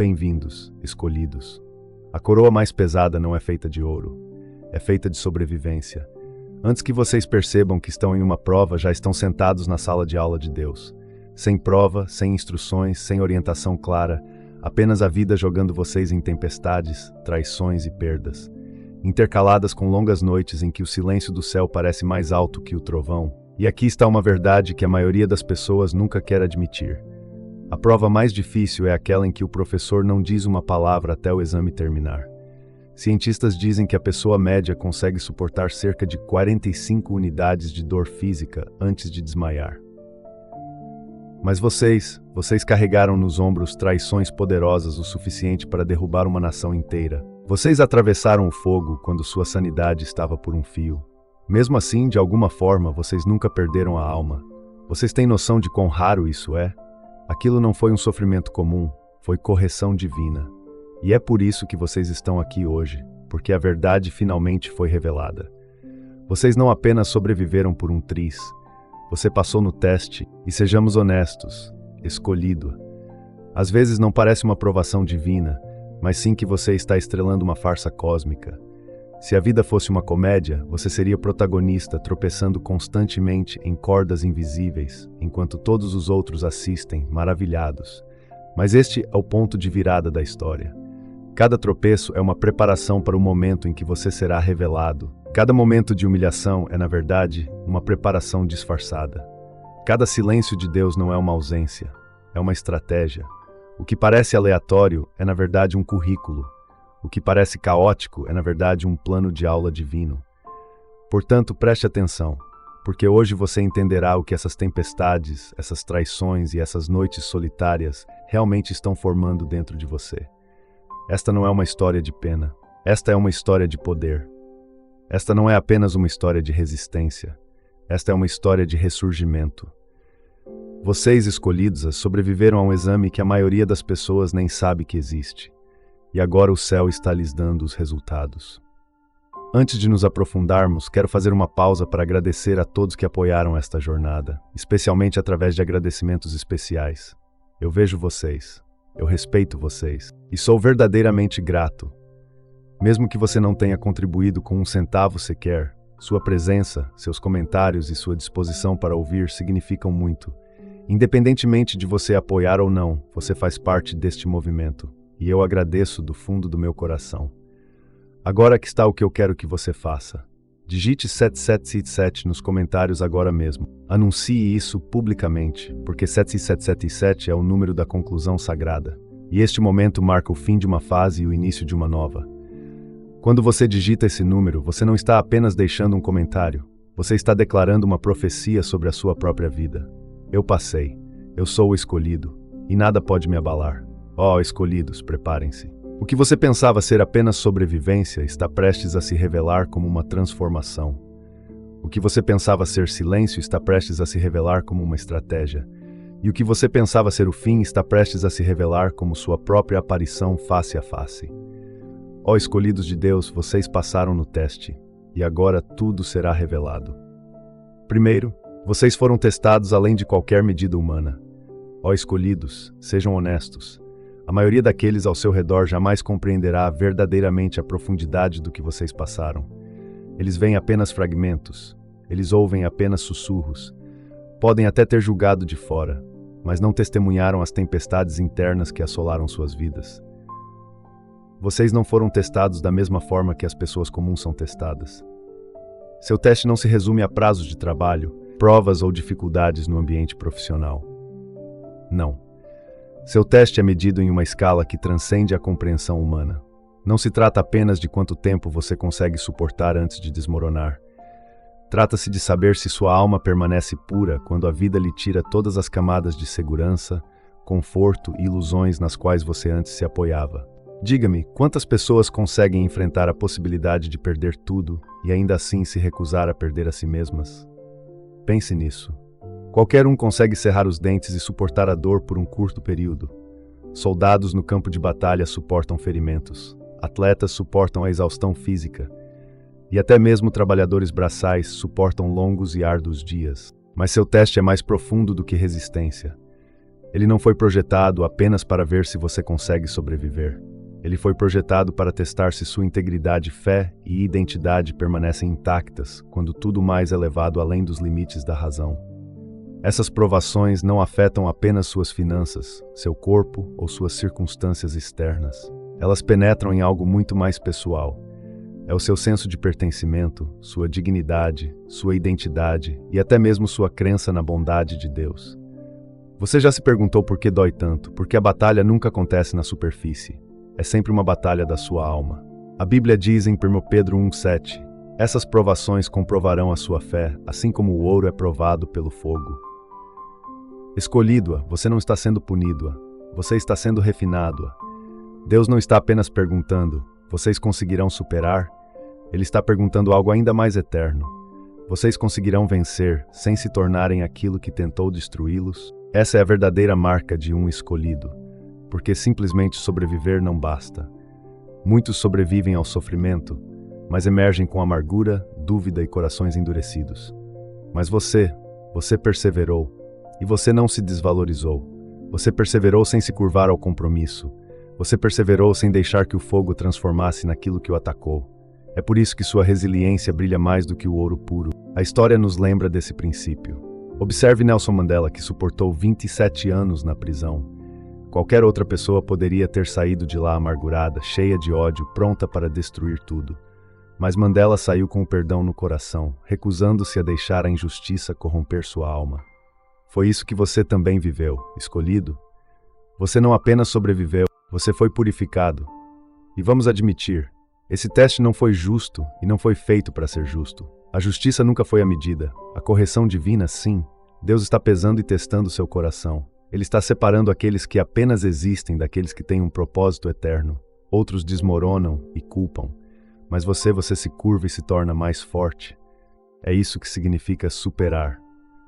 Bem-vindos, escolhidos. A coroa mais pesada não é feita de ouro, é feita de sobrevivência. Antes que vocês percebam que estão em uma prova, já estão sentados na sala de aula de Deus. Sem prova, sem instruções, sem orientação clara, apenas a vida jogando vocês em tempestades, traições e perdas, intercaladas com longas noites em que o silêncio do céu parece mais alto que o trovão. E aqui está uma verdade que a maioria das pessoas nunca quer admitir. A prova mais difícil é aquela em que o professor não diz uma palavra até o exame terminar. Cientistas dizem que a pessoa média consegue suportar cerca de 45 unidades de dor física antes de desmaiar. Mas vocês carregaram nos ombros traições poderosas o suficiente para derrubar uma nação inteira. Vocês atravessaram o fogo quando sua sanidade estava por um fio. Mesmo assim, de alguma forma, vocês nunca perderam a alma. Vocês têm noção de quão raro isso é? Aquilo não foi um sofrimento comum, foi correção divina. E é por isso que vocês estão aqui hoje, porque a verdade finalmente foi revelada. Vocês não apenas sobreviveram por um triz, você passou no teste, e sejamos honestos, escolhido. Às vezes não parece uma provação divina, mas sim que você está estrelando uma farsa cósmica. Se a vida fosse uma comédia, você seria protagonista tropeçando constantemente em cordas invisíveis, enquanto todos os outros assistem, maravilhados. Mas este é o ponto de virada da história. Cada tropeço é uma preparação para o momento em que você será revelado. Cada momento de humilhação é, na verdade, uma preparação disfarçada. Cada silêncio de Deus não é uma ausência, é uma estratégia. O que parece aleatório é, na verdade, um currículo. O que parece caótico é, na verdade, um plano de aula divino. Portanto, preste atenção, porque hoje você entenderá o que essas tempestades, essas traições e essas noites solitárias realmente estão formando dentro de você. Esta não é uma história de pena, esta é uma história de poder. Esta não é apenas uma história de resistência, esta é uma história de ressurgimento. Vocês, escolhidos, sobreviveram a um exame que a maioria das pessoas nem sabe que existe. E agora o céu está lhes dando os resultados. Antes de nos aprofundarmos, quero fazer uma pausa para agradecer a todos que apoiaram esta jornada, especialmente através de agradecimentos especiais. Eu vejo vocês, eu respeito vocês, e sou verdadeiramente grato. Mesmo que você não tenha contribuído com um centavo sequer, sua presença, seus comentários e sua disposição para ouvir significam muito. Independentemente de você apoiar ou não, você faz parte deste movimento. E eu agradeço do fundo do meu coração. Agora que está o que eu quero que você faça. Digite 7777 nos comentários agora mesmo. Anuncie isso publicamente, porque 7777 é o número da conclusão sagrada. E este momento marca o fim de uma fase e o início de uma nova. Quando você digita esse número, você não está apenas deixando um comentário. Você está declarando uma profecia sobre a sua própria vida. Eu passei. Eu sou o escolhido. E nada pode me abalar. Ó, escolhidos, preparem-se. O que você pensava ser apenas sobrevivência está prestes a se revelar como uma transformação. O que você pensava ser silêncio está prestes a se revelar como uma estratégia. E o que você pensava ser o fim está prestes a se revelar como sua própria aparição face a face. Ó, escolhidos de Deus, vocês passaram no teste, e agora tudo será revelado. Primeiro, vocês foram testados além de qualquer medida humana. Ó, escolhidos, sejam honestos. A maioria daqueles ao seu redor jamais compreenderá verdadeiramente a profundidade do que vocês passaram. Eles veem apenas fragmentos, eles ouvem apenas sussurros. Podem até ter julgado de fora, mas não testemunharam as tempestades internas que assolaram suas vidas. Vocês não foram testados da mesma forma que as pessoas comuns são testadas. Seu teste não se resume a prazos de trabalho, provas ou dificuldades no ambiente profissional. Não. Seu teste é medido em uma escala que transcende a compreensão humana. Não se trata apenas de quanto tempo você consegue suportar antes de desmoronar. Trata-se de saber se sua alma permanece pura quando a vida lhe tira todas as camadas de segurança, conforto e ilusões nas quais você antes se apoiava. Diga-me, quantas pessoas conseguem enfrentar a possibilidade de perder tudo e ainda assim se recusar a perder a si mesmas? Pense nisso. Qualquer um consegue cerrar os dentes e suportar a dor por um curto período. Soldados no campo de batalha suportam ferimentos. Atletas suportam a exaustão física. E até mesmo trabalhadores braçais suportam longos e árduos dias. Mas seu teste é mais profundo do que resistência. Ele não foi projetado apenas para ver se você consegue sobreviver. Ele foi projetado para testar se sua integridade, fé e identidade permanecem intactas quando tudo mais é levado além dos limites da razão. Essas provações não afetam apenas suas finanças, seu corpo ou suas circunstâncias externas. Elas penetram em algo muito mais pessoal. É o seu senso de pertencimento, sua dignidade, sua identidade e até mesmo sua crença na bondade de Deus. Você já se perguntou por que dói tanto? Porque a batalha nunca acontece na superfície. É sempre uma batalha da sua alma. A Bíblia diz em 1 Pedro 1,7: essas provações comprovarão a sua fé, assim como o ouro é provado pelo fogo. Escolhido-a, você não está sendo punido-a, você está sendo refinado-a. Deus não está apenas perguntando: vocês conseguirão superar? Ele está perguntando algo ainda mais eterno: vocês conseguirão vencer sem se tornarem aquilo que tentou destruí-los? Essa é a verdadeira marca de um escolhido, porque simplesmente sobreviver não basta. Muitos sobrevivem ao sofrimento, mas emergem com amargura, dúvida e corações endurecidos. Mas você perseverou, e você não se desvalorizou. Você perseverou sem se curvar ao compromisso. Você perseverou sem deixar que o fogo transformasse naquilo que o atacou. É por isso que sua resiliência brilha mais do que o ouro puro. A história nos lembra desse princípio. Observe Nelson Mandela, que suportou 27 anos na prisão. Qualquer outra pessoa poderia ter saído de lá amargurada, cheia de ódio, pronta para destruir tudo. Mas Mandela saiu com o perdão no coração, recusando-se a deixar a injustiça corromper sua alma. Foi isso que você também viveu, escolhido. Você não apenas sobreviveu, você foi purificado. E vamos admitir, esse teste não foi justo e não foi feito para ser justo. A justiça nunca foi a medida. A correção divina, sim. Deus está pesando e testando seu coração. Ele está separando aqueles que apenas existem daqueles que têm um propósito eterno. Outros desmoronam e culpam. Mas você se curva e se torna mais forte. É isso que significa superar.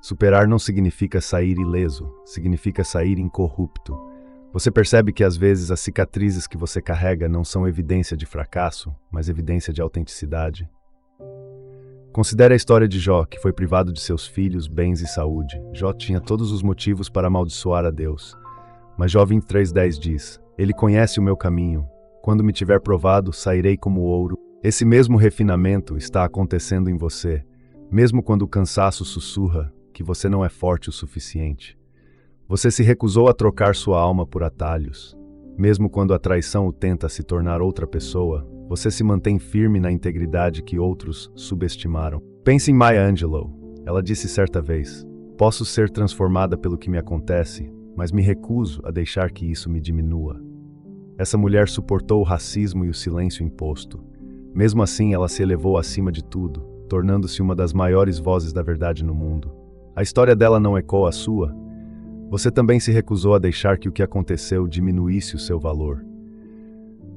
Superar não significa sair ileso, significa sair incorrupto. Você percebe que às vezes as cicatrizes que você carrega não são evidência de fracasso, mas evidência de autenticidade. Considere a história de Jó, que foi privado de seus filhos, bens e saúde. Jó tinha todos os motivos para amaldiçoar a Deus. Mas Jó 23:10 diz: Ele conhece o meu caminho. Quando me tiver provado, sairei como ouro. Esse mesmo refinamento está acontecendo em você, mesmo quando o cansaço sussurra que você não é forte o suficiente. Você se recusou a trocar sua alma por atalhos. Mesmo quando a traição o tenta se tornar outra pessoa, você se mantém firme na integridade que outros subestimaram. Pense em Maya Angelou. Ela disse certa vez: posso ser transformada pelo que me acontece, mas me recuso a deixar que isso me diminua. Essa mulher suportou o racismo e o silêncio imposto. Mesmo assim, ela se elevou acima de tudo, tornando-se uma das maiores vozes da verdade no mundo. A história dela não ecoa a sua. Você também se recusou a deixar que o que aconteceu diminuísse o seu valor.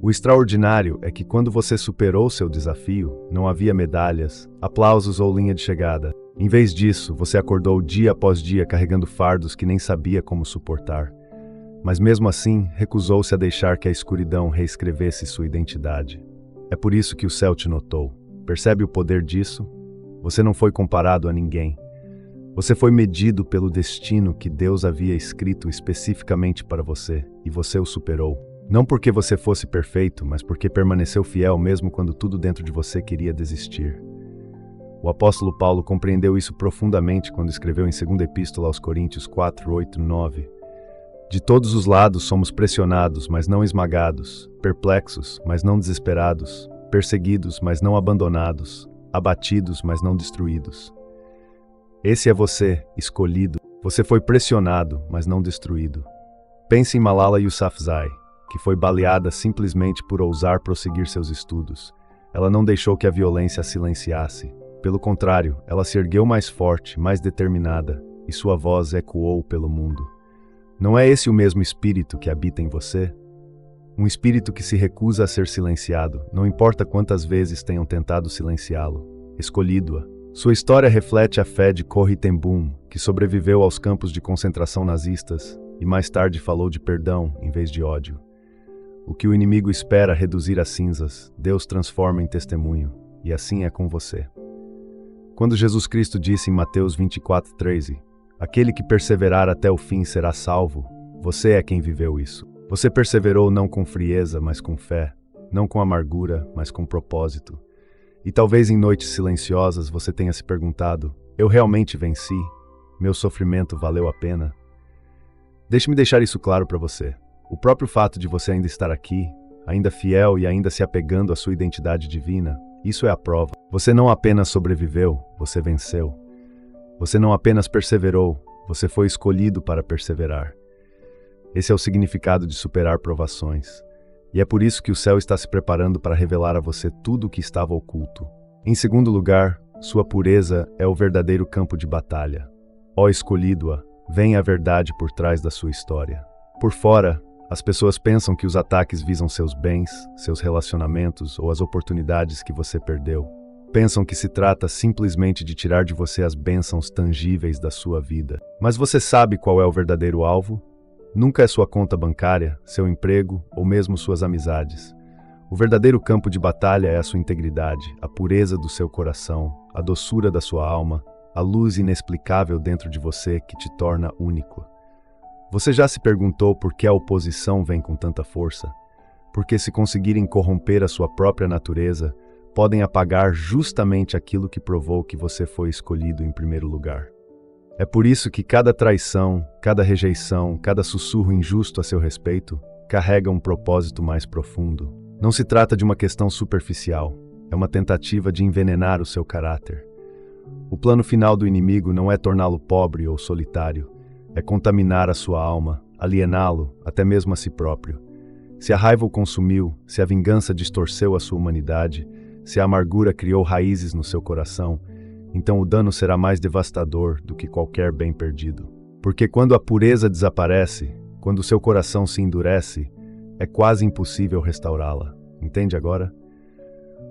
O extraordinário é que quando você superou seu desafio, não havia medalhas, aplausos ou linha de chegada. Em vez disso, você acordou dia após dia carregando fardos que nem sabia como suportar. Mas mesmo assim, recusou-se a deixar que a escuridão reescrevesse sua identidade. É por isso que o céu te notou. Percebe o poder disso? Você não foi comparado a ninguém. Você foi medido pelo destino que Deus havia escrito especificamente para você, e você o superou. Não porque você fosse perfeito, mas porque permaneceu fiel mesmo quando tudo dentro de você queria desistir. O apóstolo Paulo compreendeu isso profundamente quando escreveu em 2ª Epístola aos Coríntios 4:8-9. De todos os lados somos pressionados, mas não esmagados, perplexos, mas não desesperados, perseguidos, mas não abandonados, abatidos, mas não destruídos. Esse é você, escolhido. Você foi pressionado, mas não destruído. Pense em Malala Yousafzai, que foi baleada simplesmente por ousar prosseguir seus estudos. Ela não deixou que a violência a silenciasse. Pelo contrário, ela se ergueu mais forte, mais determinada, e sua voz ecoou pelo mundo. Não é esse o mesmo espírito que habita em você? Um espírito que se recusa a ser silenciado, não importa quantas vezes tenham tentado silenciá-lo. Escolhido-a. Sua história reflete a fé de Corrie ten Boom, que sobreviveu aos campos de concentração nazistas e mais tarde falou de perdão em vez de ódio. O que o inimigo espera reduzir a cinzas, Deus transforma em testemunho, e assim é com você. Quando Jesus Cristo disse em Mateus 24:13, Aquele que perseverar até o fim será salvo. Você é quem viveu isso. Você perseverou não com frieza, mas com fé. Não com amargura, mas com propósito. E talvez em noites silenciosas você tenha se perguntado: eu realmente venci? Meu sofrimento valeu a pena? Deixe-me deixar isso claro para você. O próprio fato de você ainda estar aqui, ainda fiel e ainda se apegando à sua identidade divina, isso é a prova. Você não apenas sobreviveu, você venceu. Você não apenas perseverou, você foi escolhido para perseverar. Esse é o significado de superar provações. E é por isso que o céu está se preparando para revelar a você tudo o que estava oculto. Em segundo lugar, sua pureza é o verdadeiro campo de batalha. Ó escolhido-a, vem a verdade por trás da sua história. Por fora, as pessoas pensam que os ataques visam seus bens, seus relacionamentos ou as oportunidades que você perdeu. Pensam que se trata simplesmente de tirar de você as bênçãos tangíveis da sua vida. Mas você sabe qual é o verdadeiro alvo? Nunca é sua conta bancária, seu emprego ou mesmo suas amizades. O verdadeiro campo de batalha é a sua integridade, a pureza do seu coração, a doçura da sua alma, a luz inexplicável dentro de você que te torna único. Você já se perguntou por que a oposição vem com tanta força? Porque se conseguirem corromper a sua própria natureza, podem apagar justamente aquilo que provou que você foi escolhido em primeiro lugar. É por isso que cada traição, cada rejeição, cada sussurro injusto a seu respeito, carrega um propósito mais profundo. Não se trata de uma questão superficial, é uma tentativa de envenenar o seu caráter. O plano final do inimigo não é torná-lo pobre ou solitário, é contaminar a sua alma, aliená-lo, até mesmo a si próprio. Se a raiva o consumiu, se a vingança distorceu a sua humanidade, se a amargura criou raízes no seu coração, então o dano será mais devastador do que qualquer bem perdido. Porque quando a pureza desaparece, quando o seu coração se endurece, é quase impossível restaurá-la. Entende agora?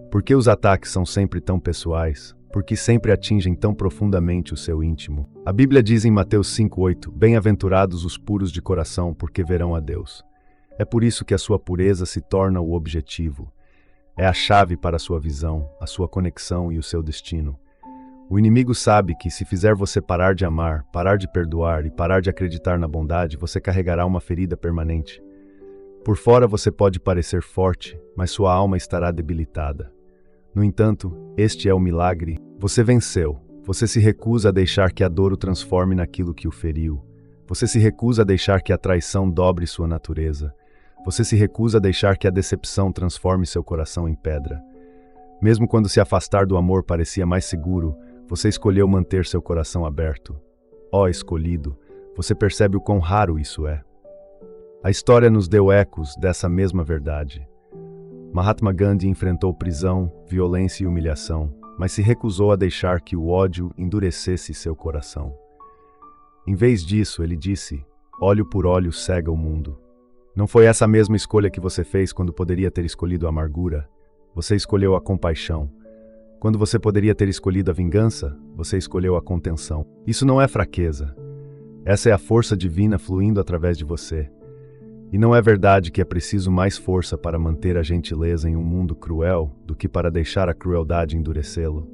Por que os ataques são sempre tão pessoais? Por que sempre atingem tão profundamente o seu íntimo? A Bíblia diz em Mateus 5:8, bem-aventurados os puros de coração, porque verão a Deus. É por isso que a sua pureza se torna o objetivo. É a chave para a sua visão, a sua conexão e o seu destino. O inimigo sabe que se fizer você parar de amar, parar de perdoar e parar de acreditar na bondade, você carregará uma ferida permanente. Por fora você pode parecer forte, mas sua alma estará debilitada. No entanto, este é o milagre. Você venceu. Você se recusa a deixar que a dor o transforme naquilo que o feriu. Você se recusa a deixar que a traição dobre sua natureza. Você se recusa a deixar que a decepção transforme seu coração em pedra. Mesmo quando se afastar do amor parecia mais seguro, você escolheu manter seu coração aberto. Ó escolhido, você percebe o quão raro isso é. A história nos deu ecos dessa mesma verdade. Mahatma Gandhi enfrentou prisão, violência e humilhação, mas se recusou a deixar que o ódio endurecesse seu coração. Em vez disso, ele disse: olho por olho cega o mundo. Não foi essa a mesma escolha que você fez quando poderia ter escolhido a amargura? Você escolheu a compaixão. Quando você poderia ter escolhido a vingança, você escolheu a contenção. Isso não é fraqueza. Essa é a força divina fluindo através de você. E não é verdade que é preciso mais força para manter a gentileza em um mundo cruel do que para deixar a crueldade endurecê-lo.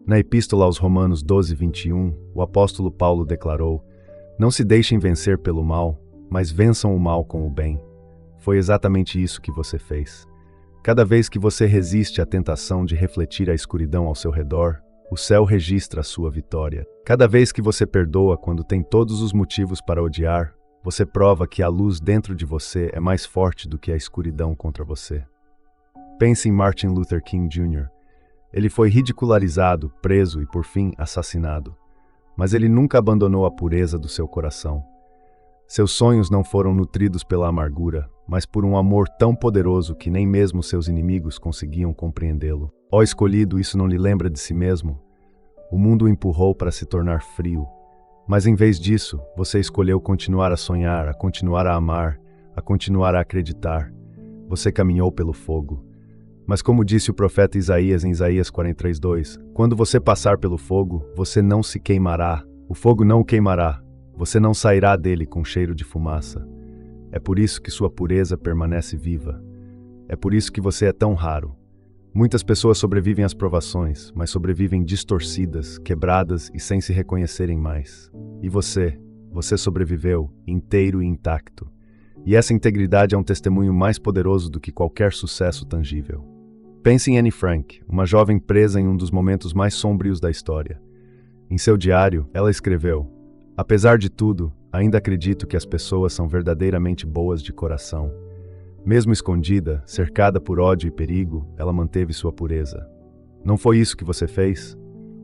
Na Epístola aos Romanos 12:21, o apóstolo Paulo declarou: não se deixem vencer pelo mal, mas vençam o mal com o bem. Foi exatamente isso que você fez. Cada vez que você resiste à tentação de refletir a escuridão ao seu redor, o céu registra a sua vitória. Cada vez que você perdoa quando tem todos os motivos para odiar, você prova que a luz dentro de você é mais forte do que a escuridão contra você. Pense em Martin Luther King Jr. Ele foi ridicularizado, preso e, por fim, assassinado. Mas ele nunca abandonou a pureza do seu coração. Seus sonhos não foram nutridos pela amargura, mas por um amor tão poderoso que nem mesmo seus inimigos conseguiam compreendê-lo. Ó escolhido, isso não lhe lembra de si mesmo? O mundo o empurrou para se tornar frio. Mas em vez disso, você escolheu continuar a sonhar, a continuar a amar, a continuar a acreditar. Você caminhou pelo fogo. Mas como disse o profeta Isaías em Isaías 43:2, quando você passar pelo fogo, você não se queimará. O fogo não o queimará. Você não sairá dele com cheiro de fumaça. É por isso que sua pureza permanece viva. É por isso que você é tão raro. Muitas pessoas sobrevivem às provações, mas sobrevivem distorcidas, quebradas e sem se reconhecerem mais. E você sobreviveu, inteiro e intacto. E essa integridade é um testemunho mais poderoso do que qualquer sucesso tangível. Pense em Anne Frank, uma jovem presa em um dos momentos mais sombrios da história. Em seu diário, ela escreveu: "Apesar de tudo, ainda acredito que as pessoas são verdadeiramente boas de coração. Mesmo escondida, cercada por ódio e perigo, ela manteve sua pureza. Não foi isso que você fez?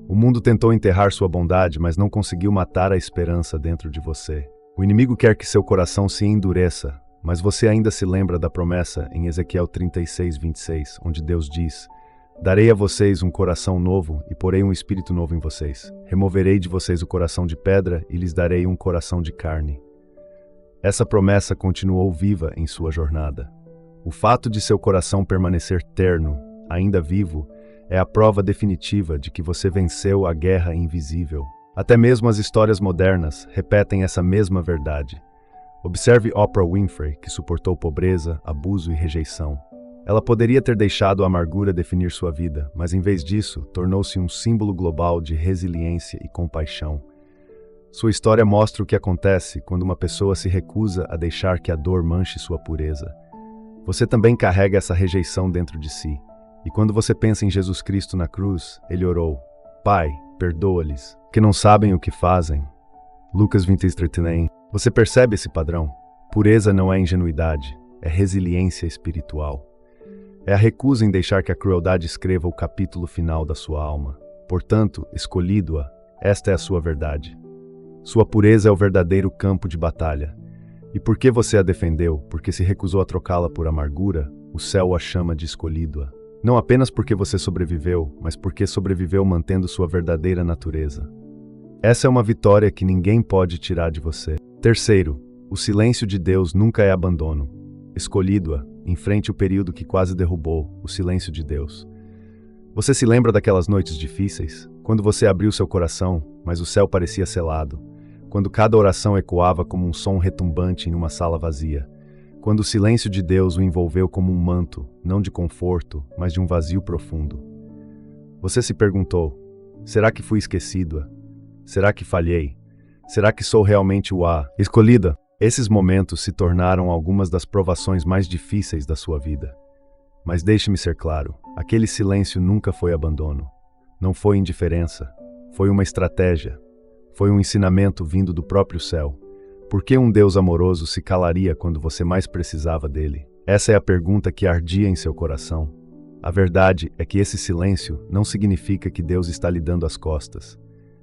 O mundo tentou enterrar sua bondade, mas não conseguiu matar a esperança dentro de você. O inimigo quer que seu coração se endureça, mas você ainda se lembra da promessa em Ezequiel 36:26, onde Deus diz: "Darei a vocês um coração novo e porei um espírito novo em vocês. Removerei de vocês o coração de pedra e lhes darei um coração de carne." Essa promessa continuou viva em sua jornada. O fato de seu coração permanecer terno, ainda vivo, é a prova definitiva de que você venceu a guerra invisível. Até mesmo as histórias modernas repetem essa mesma verdade. Observe Oprah Winfrey, que suportou pobreza, abuso e rejeição. Ela poderia ter deixado a amargura definir sua vida, mas em vez disso, tornou-se um símbolo global de resiliência e compaixão. Sua história mostra o que acontece quando uma pessoa se recusa a deixar que a dor manche sua pureza. Você também carrega essa rejeição dentro de si. E quando você pensa em Jesus Cristo na cruz, ele orou: "Pai, perdoa-lhes, que não sabem o que fazem." Lucas 23:39. Você percebe esse padrão? Pureza não é ingenuidade, é resiliência espiritual. É a recusa em deixar que a crueldade escreva o capítulo final da sua alma. Portanto, escolhido-a, esta é a sua verdade. Sua pureza é o verdadeiro campo de batalha. E por que você a defendeu? Porque se recusou a trocá-la por amargura, o céu a chama de escolhido-a. Não apenas porque você sobreviveu, mas porque sobreviveu mantendo sua verdadeira natureza. Essa é uma vitória que ninguém pode tirar de você. Terceiro, o silêncio de Deus nunca é abandono. Escolhido-a, enfrente o período que quase derrubou, o silêncio de Deus. Você se lembra daquelas noites difíceis? Quando você abriu seu coração, mas o céu parecia selado. Quando cada oração ecoava como um som retumbante em uma sala vazia. Quando o silêncio de Deus o envolveu como um manto, não de conforto, mas de um vazio profundo. Você se perguntou: será que fui esquecido? Será que falhei? Será que sou realmente a escolhida? Esses momentos se tornaram algumas das provações mais difíceis da sua vida. Mas deixe-me ser claro, aquele silêncio nunca foi abandono. Não foi indiferença, foi uma estratégia. Foi um ensinamento vindo do próprio céu. Por que um Deus amoroso se calaria quando você mais precisava dele? Essa é a pergunta que ardia em seu coração. A verdade é que esse silêncio não significa que Deus está lhe dando as costas.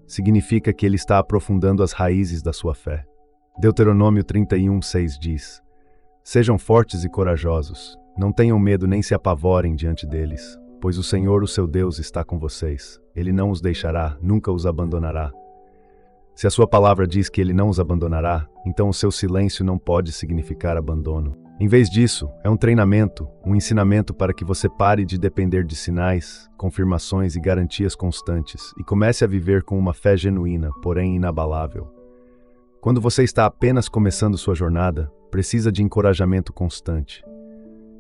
Significa que ele está aprofundando as raízes da sua fé. Deuteronômio 31:6 diz: "Sejam fortes e corajosos, não tenham medo nem se apavorem diante deles, pois o Senhor, o seu Deus, está com vocês. Ele não os deixará, nunca os abandonará." Se a sua palavra diz que ele não os abandonará, então o seu silêncio não pode significar abandono. Em vez disso, é um treinamento, um ensinamento para que você pare de depender de sinais, confirmações e garantias constantes e comece a viver com uma fé genuína, porém inabalável. Quando você está apenas começando sua jornada, precisa de encorajamento constante.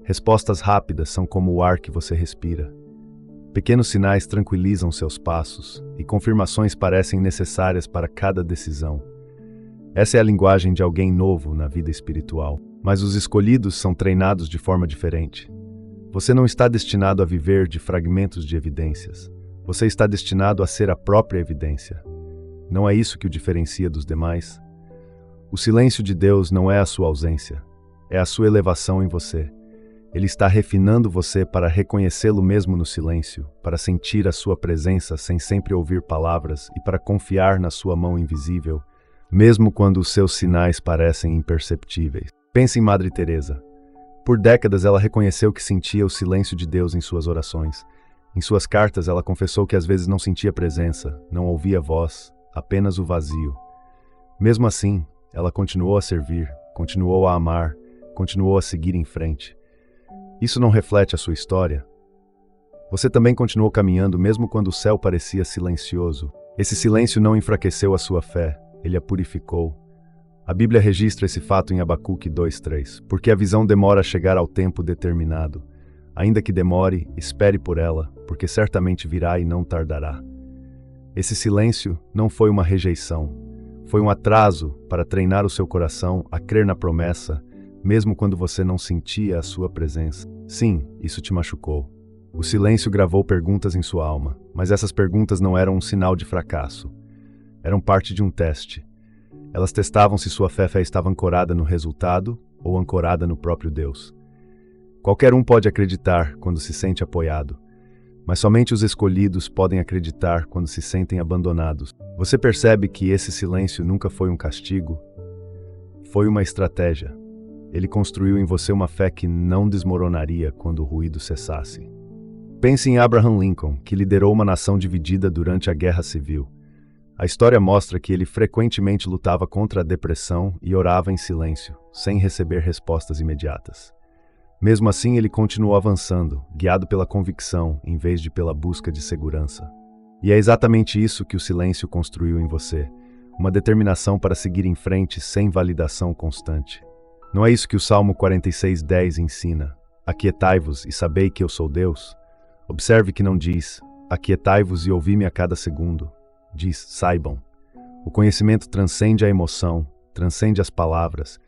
Respostas rápidas são como o ar que você respira. Pequenos sinais tranquilizam seus passos, e confirmações parecem necessárias para cada decisão. Essa é a linguagem de alguém novo na vida espiritual. Mas os escolhidos são treinados de forma diferente. Você não está destinado a viver de fragmentos de evidências. Você está destinado a ser a própria evidência. Não é isso que o diferencia dos demais? O silêncio de Deus não é a sua ausência, é a sua elevação em você. Ele está refinando você para reconhecê-lo mesmo no silêncio, para sentir a sua presença sem sempre ouvir palavras e para confiar na sua mão invisível, mesmo quando os seus sinais parecem imperceptíveis. Pense em Madre Teresa. Por décadas ela reconheceu que sentia o silêncio de Deus em suas orações. Em suas cartas ela confessou que às vezes não sentia presença, não ouvia voz, apenas o vazio. Mesmo assim, ela continuou a servir, continuou a amar, continuou a seguir em frente. Isso não reflete a sua história? Você também continuou caminhando mesmo quando o céu parecia silencioso. Esse silêncio não enfraqueceu a sua fé, ele a purificou. A Bíblia registra esse fato em Abacuque 2:3, porque a visão demora a chegar ao tempo determinado. Ainda que demore, espere por ela, porque certamente virá e não tardará. Esse silêncio não foi uma rejeição, foi um atraso para treinar o seu coração a crer na promessa, mesmo quando você não sentia a sua presença. Sim, isso te machucou. O silêncio gravou perguntas em sua alma, mas essas perguntas não eram um sinal de fracasso. Eram parte de um teste. Elas testavam se sua fé estava ancorada no resultado ou ancorada no próprio Deus. Qualquer um pode acreditar quando se sente apoiado, mas somente os escolhidos podem acreditar quando se sentem abandonados. Você percebe que esse silêncio nunca foi um castigo? Foi uma estratégia. Ele construiu em você uma fé que não desmoronaria quando o ruído cessasse. Pense em Abraham Lincoln, que liderou uma nação dividida durante a Guerra Civil. A história mostra que ele frequentemente lutava contra a depressão e orava em silêncio, sem receber respostas imediatas. Mesmo assim, ele continuou avançando, guiado pela convicção, em vez de pela busca de segurança. E é exatamente isso que o silêncio construiu em você, uma determinação para seguir em frente sem validação constante. Não é isso que o Salmo 46:10 ensina? Aquietai-vos e sabei que eu sou Deus? Observe que não diz, aquietai-vos e ouvi-me a cada segundo. Diz, saibam. O conhecimento transcende a emoção, transcende as palavras.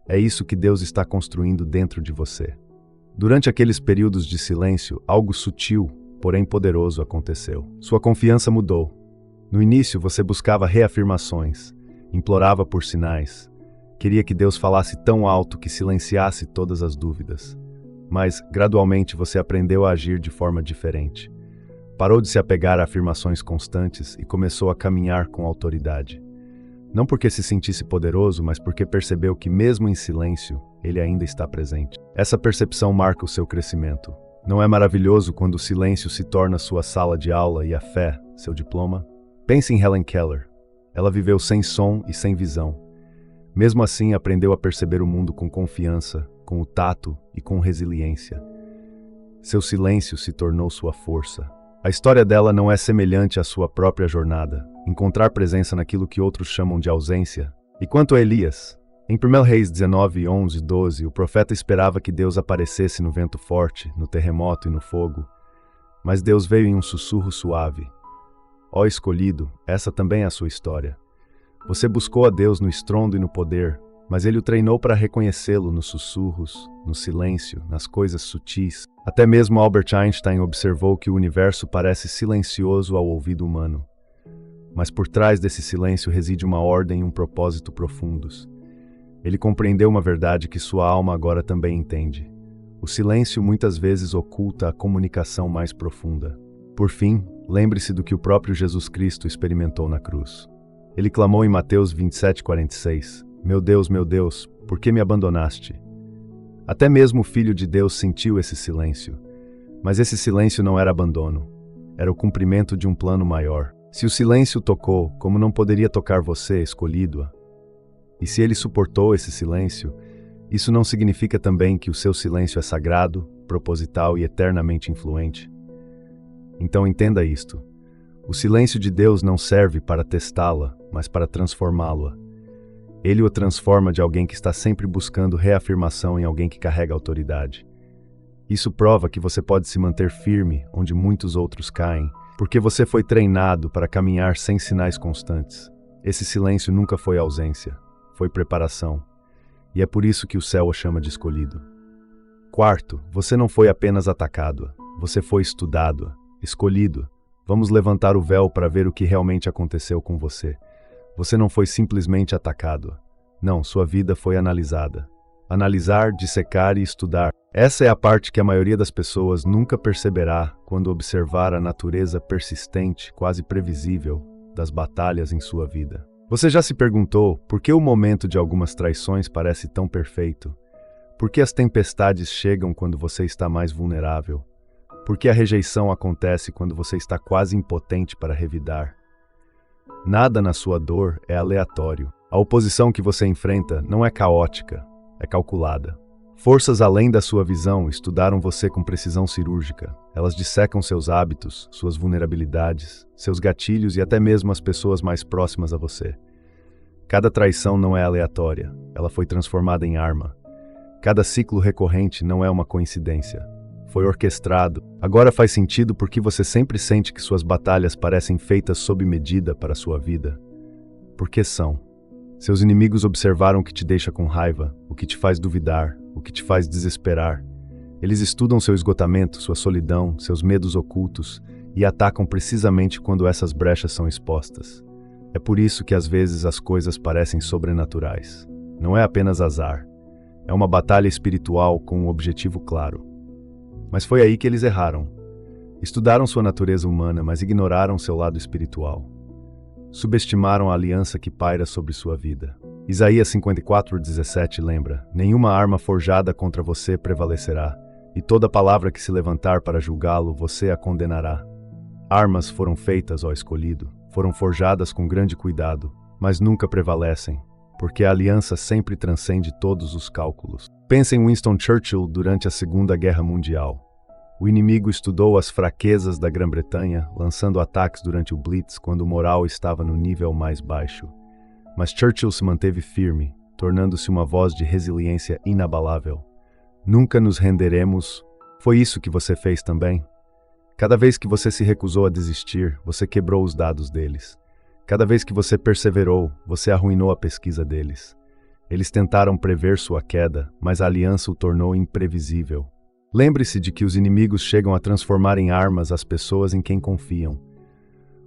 É isso que Deus está construindo dentro de você. Durante aqueles períodos de silêncio, algo sutil, porém poderoso aconteceu. Sua confiança mudou. No início, você buscava reafirmações, implorava por sinais, queria que Deus falasse tão alto que silenciasse todas as dúvidas. Mas, gradualmente, você aprendeu a agir de forma diferente. Parou de se apegar a afirmações constantes e começou a caminhar com autoridade. Não porque se sentisse poderoso, mas porque percebeu que, mesmo em silêncio, ele ainda está presente. Essa percepção marca o seu crescimento. Não é maravilhoso quando o silêncio se torna sua sala de aula e a fé, seu diploma? Pense em Helen Keller. Ela viveu sem som e sem visão. Mesmo assim, aprendeu a perceber o mundo com confiança, com o tato e com resiliência. Seu silêncio se tornou sua força. A história dela não é semelhante à sua própria jornada, encontrar presença naquilo que outros chamam de ausência. E quanto a Elias? Em 1 Reis 19:11-12, o profeta esperava que Deus aparecesse no vento forte, no terremoto e no fogo. Mas Deus veio em um sussurro suave. Ó escolhido, essa também é a sua história. Você buscou a Deus no estrondo e no poder, mas ele o treinou para reconhecê-lo nos sussurros, no silêncio, nas coisas sutis. Até mesmo Albert Einstein observou que o universo parece silencioso ao ouvido humano. Mas por trás desse silêncio reside uma ordem e um propósito profundos. Ele compreendeu uma verdade que sua alma agora também entende. O silêncio muitas vezes oculta a comunicação mais profunda. Por fim, lembre-se do que o próprio Jesus Cristo experimentou na cruz. Ele clamou em Mateus 27:46, meu Deus, por que me abandonaste? Até mesmo o Filho de Deus sentiu esse silêncio. Mas esse silêncio não era abandono. Era o cumprimento de um plano maior. Se o silêncio tocou, como não poderia tocar você, escolhido-a? E se ele suportou esse silêncio, isso não significa também que o seu silêncio é sagrado, proposital e eternamente influente? Então entenda isto. O silêncio de Deus não serve para testá-la, mas para transformá-la. Ele o transforma de alguém que está sempre buscando reafirmação em alguém que carrega autoridade. Isso prova que você pode se manter firme onde muitos outros caem, porque você foi treinado para caminhar sem sinais constantes. Esse silêncio nunca foi ausência, foi preparação. E é por isso que o céu o chama de escolhido. Quarto, você não foi apenas atacado, você foi estudado, escolhido. Vamos levantar o véu para ver o que realmente aconteceu com você. Você não foi simplesmente atacado. Não, sua vida foi analisada. Analisar, dissecar e estudar. Essa é a parte que a maioria das pessoas nunca perceberá quando observar a natureza persistente, quase previsível, das batalhas em sua vida. Você já se perguntou por que o momento de algumas traições parece tão perfeito? Por que as tempestades chegam quando você está mais vulnerável? Por que a rejeição acontece quando você está quase impotente para revidar? Nada na sua dor é aleatório. A oposição que você enfrenta não é caótica, é calculada. Forças além da sua visão estudaram você com precisão cirúrgica. Elas dissecam seus hábitos, suas vulnerabilidades, seus gatilhos e até mesmo as pessoas mais próximas a você. Cada traição não é aleatória, ela foi transformada em arma. Cada ciclo recorrente não é uma coincidência. foi orquestrado. Agora faz sentido porque você sempre sente que suas batalhas parecem feitas sob medida para a sua vida. Por que são? Seus inimigos observaram o que te deixa com raiva, o que te faz duvidar, o que te faz desesperar. Eles estudam seu esgotamento, sua solidão, seus medos ocultos e atacam precisamente quando essas brechas são expostas. É por isso que às vezes as coisas parecem sobrenaturais. Não é apenas azar. É uma batalha espiritual com um objetivo claro. Mas foi aí que eles erraram. Estudaram sua natureza humana, mas ignoraram seu lado espiritual. Subestimaram a aliança que paira sobre sua vida. Isaías 54:17 lembra: nenhuma arma forjada contra você prevalecerá, e toda palavra que se levantar para julgá-lo, você a condenará. Armas foram feitas, ó escolhido, foram forjadas com grande cuidado, mas nunca prevalecem, porque a aliança sempre transcende todos os cálculos. Pense em Winston Churchill durante a Segunda Guerra Mundial. O inimigo estudou as fraquezas da Grã-Bretanha, lançando ataques durante o Blitz quando o moral estava no nível mais baixo. Mas Churchill se manteve firme, tornando-se uma voz de resiliência inabalável. Nunca nos renderemos. Foi isso que você fez também? Cada vez que você se recusou a desistir, você quebrou os dados deles. Cada vez que você perseverou, você arruinou a pesquisa deles. Eles tentaram prever sua queda, mas a aliança o tornou imprevisível. Lembre-se de que os inimigos chegam a transformar em armas as pessoas em quem confiam.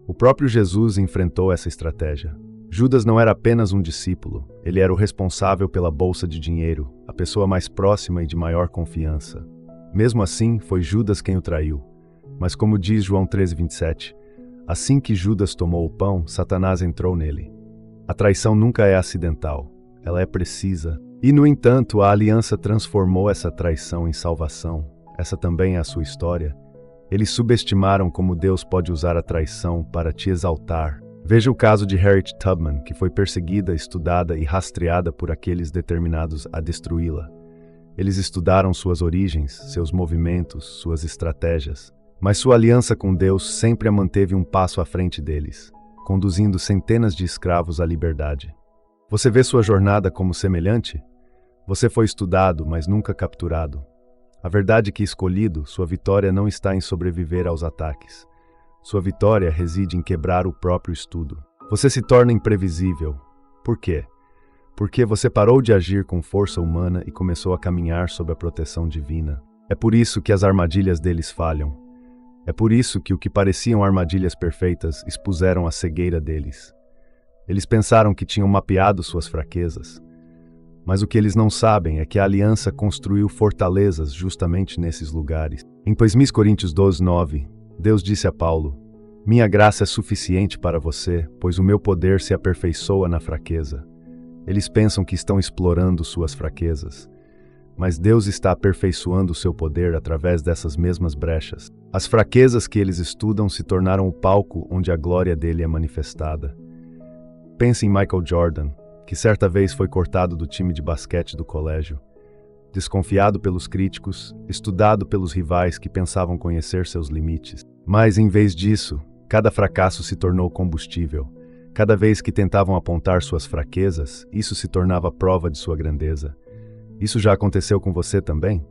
O próprio Jesus enfrentou essa estratégia. Judas não era apenas um discípulo, ele era o responsável pela bolsa de dinheiro, a pessoa mais próxima e de maior confiança. Mesmo assim, foi Judas quem o traiu. Mas como diz João 13:27, assim que Judas tomou o pão, Satanás entrou nele. A traição nunca é acidental, ela é precisa. E, no entanto, a aliança transformou essa traição em salvação. Essa também é a sua história. Eles subestimaram como Deus pode usar a traição para te exaltar. Veja o caso de Harriet Tubman, que foi perseguida, estudada e rastreada por aqueles determinados a destruí-la. Eles estudaram suas origens, seus movimentos, suas estratégias. Mas sua aliança com Deus sempre a manteve um passo à frente deles, conduzindo centenas de escravos à liberdade. Você vê sua jornada como semelhante? Você foi estudado, mas nunca capturado. A verdade é que, escolhido, sua vitória não está em sobreviver aos ataques. Sua vitória reside em quebrar o próprio estudo. Você se torna imprevisível. Por quê? Porque você parou de agir com força humana e começou a caminhar sob a proteção divina. É por isso que as armadilhas deles falham. É por isso que o que pareciam armadilhas perfeitas expuseram a cegueira deles. Eles pensaram que tinham mapeado suas fraquezas. Mas o que eles não sabem é que a aliança construiu fortalezas justamente nesses lugares. Em 1 Coríntios 12:9, Deus disse a Paulo: minha graça é suficiente para você, pois o meu poder se aperfeiçoa na fraqueza. Eles pensam que estão explorando suas fraquezas. Mas Deus está aperfeiçoando o seu poder através dessas mesmas brechas. As fraquezas que eles estudam se tornaram o palco onde a glória dele é manifestada. Pense em Michael Jordan, que certa vez foi cortado do time de basquete do colégio. Desconfiado pelos críticos, estudado pelos rivais que pensavam conhecer seus limites. Mas, em vez disso, cada fracasso se tornou combustível. Cada vez que tentavam apontar suas fraquezas, isso se tornava prova de sua grandeza. Isso já aconteceu com você também?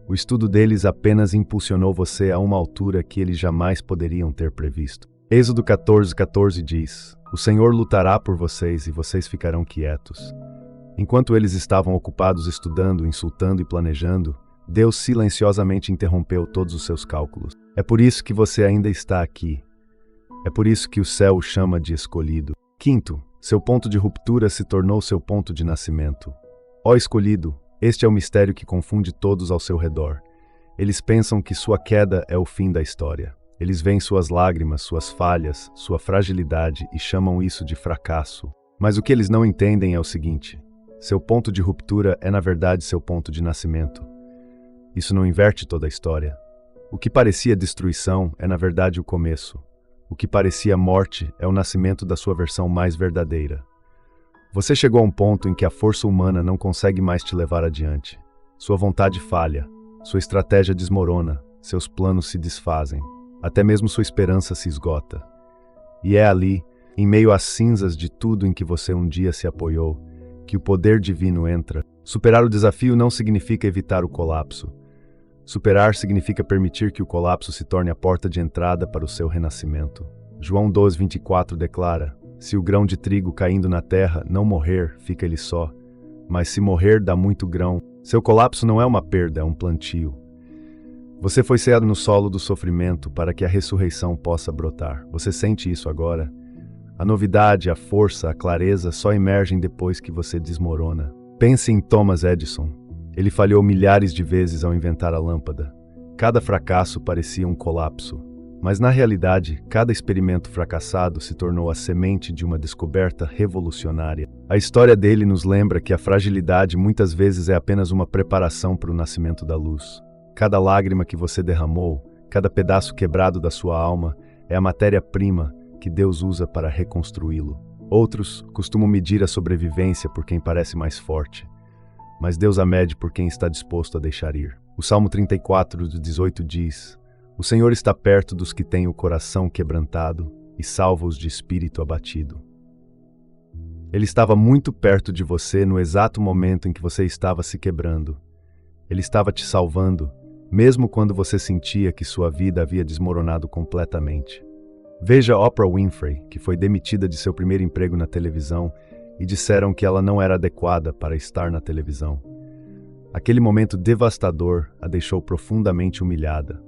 O estudo deles apenas impulsionou você a uma altura que eles jamais poderiam ter previsto. Êxodo 14:14 diz: o Senhor lutará por vocês e vocês ficarão quietos. Enquanto eles estavam ocupados estudando, insultando e planejando, Deus silenciosamente interrompeu todos os seus cálculos. É por isso que você ainda está aqui. É por isso que o céu o chama de escolhido. Quinto, seu ponto de ruptura se tornou seu ponto de nascimento. Ó escolhido, este é o mistério que confunde todos ao seu redor. Eles pensam que sua queda é o fim da história. Eles veem suas lágrimas, suas falhas, sua fragilidade e chamam isso de fracasso. Mas o que eles não entendem é o seguinte: seu ponto de ruptura é na verdade seu ponto de nascimento. Isso não inverte toda a história. O que parecia destruição é na verdade o começo. O que parecia morte é o nascimento da sua versão mais verdadeira. Você chegou a um ponto em que a força humana não consegue mais te levar adiante. Sua vontade falha, sua estratégia desmorona, seus planos se desfazem, até mesmo sua esperança se esgota. E é ali, em meio às cinzas de tudo em que você um dia se apoiou, que o poder divino entra. Superar o desafio não significa evitar o colapso. Superar significa permitir que o colapso se torne a porta de entrada para o seu renascimento. João 12:24 declara: se o grão de trigo caindo na terra não morrer, fica ele só. Mas se morrer, dá muito grão. Seu colapso não é uma perda, é um plantio. Você foi semeado no solo do sofrimento para que a ressurreição possa brotar. Você sente isso agora? A novidade, a força, a clareza só emergem depois que você desmorona. Pense em Thomas Edison. Ele falhou milhares de vezes ao inventar a lâmpada. Cada fracasso parecia um colapso. Mas na realidade, cada experimento fracassado se tornou a semente de uma descoberta revolucionária. A história dele nos lembra que a fragilidade muitas vezes é apenas uma preparação para o nascimento da luz. Cada lágrima que você derramou, cada pedaço quebrado da sua alma, é a matéria-prima que Deus usa para reconstruí-lo. Outros costumam medir a sobrevivência por quem parece mais forte, mas Deus a mede por quem está disposto a deixar ir. O Salmo 34:18 diz: o Senhor está perto dos que têm o coração quebrantado e salva-os de espírito abatido. Ele estava muito perto de você no exato momento em que você estava se quebrando. Ele estava te salvando, mesmo quando você sentia que sua vida havia desmoronado completamente. Veja Oprah Winfrey, que foi demitida de seu primeiro emprego na televisão e disseram que ela não era adequada para estar na televisão. Aquele momento devastador a deixou profundamente humilhada.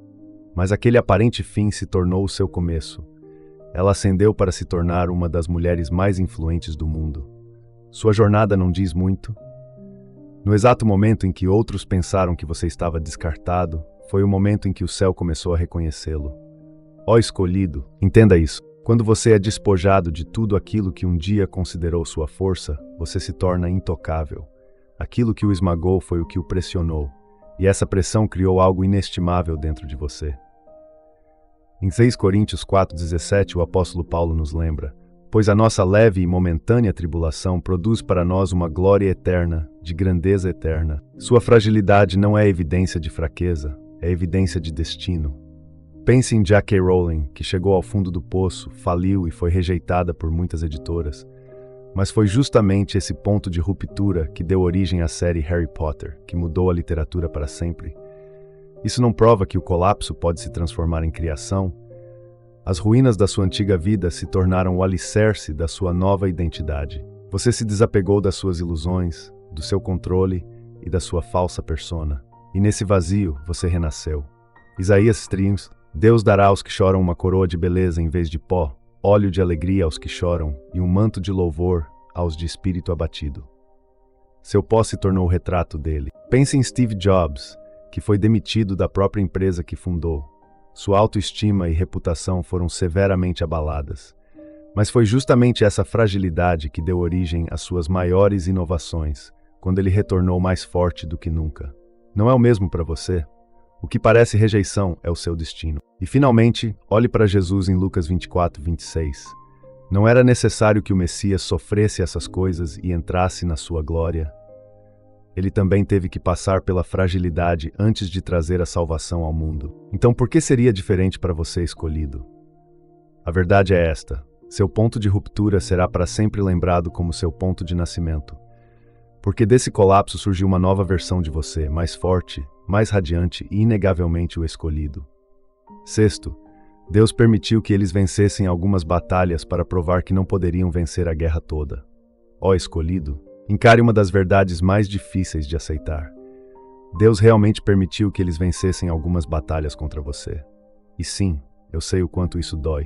Mas aquele aparente fim se tornou o seu começo. Ela ascendeu para se tornar uma das mulheres mais influentes do mundo. Sua jornada não diz muito? No exato momento em que outros pensaram que você estava descartado, foi o momento em que o céu começou a reconhecê-lo. Ó escolhido, entenda isso. Quando você é despojado de tudo aquilo que um dia considerou sua força, você se torna intocável. Aquilo que o esmagou foi o que o pressionou, e essa pressão criou algo inestimável dentro de você. Em 6 Coríntios 4:17, o apóstolo Paulo nos lembra: pois a nossa leve e momentânea tribulação produz para nós uma glória eterna, de grandeza eterna. Sua fragilidade não é evidência de fraqueza, é evidência de destino. Pense em J.K. Rowling, que chegou ao fundo do poço, faliu e foi rejeitada por muitas editoras. Mas foi justamente esse ponto de ruptura que deu origem à série Harry Potter, que mudou a literatura para sempre. Isso não prova que o colapso pode se transformar em criação? As ruínas da sua antiga vida se tornaram o alicerce da sua nova identidade. Você se desapegou das suas ilusões, do seu controle e da sua falsa persona. E nesse vazio, você renasceu. Isaías 3: Deus dará aos que choram uma coroa de beleza em vez de pó, óleo de alegria aos que choram e um manto de louvor aos de espírito abatido. Seu pó se tornou o retrato dele. Pense em Steve Jobs, que foi demitido da própria empresa que fundou. Sua autoestima e reputação foram severamente abaladas. Mas foi justamente essa fragilidade que deu origem às suas maiores inovações, quando ele retornou mais forte do que nunca. Não é o mesmo para você? O que parece rejeição é o seu destino. E finalmente, olhe para Jesus em Lucas 24:26. Não era necessário que o Messias sofresse essas coisas e entrasse na sua glória. Ele também teve que passar pela fragilidade antes de trazer a salvação ao mundo. Então por que seria diferente para você, escolhido? A verdade é esta: seu ponto de ruptura será para sempre lembrado como seu ponto de nascimento. Porque desse colapso surgiu uma nova versão de você, mais forte, mais radiante e inegavelmente o escolhido. Sexto, Deus permitiu que eles vencessem algumas batalhas para provar que não poderiam vencer a guerra toda. Ó escolhido, encare uma das verdades mais difíceis de aceitar. Deus realmente permitiu que eles vencessem algumas batalhas contra você. E sim, eu sei o quanto isso dói.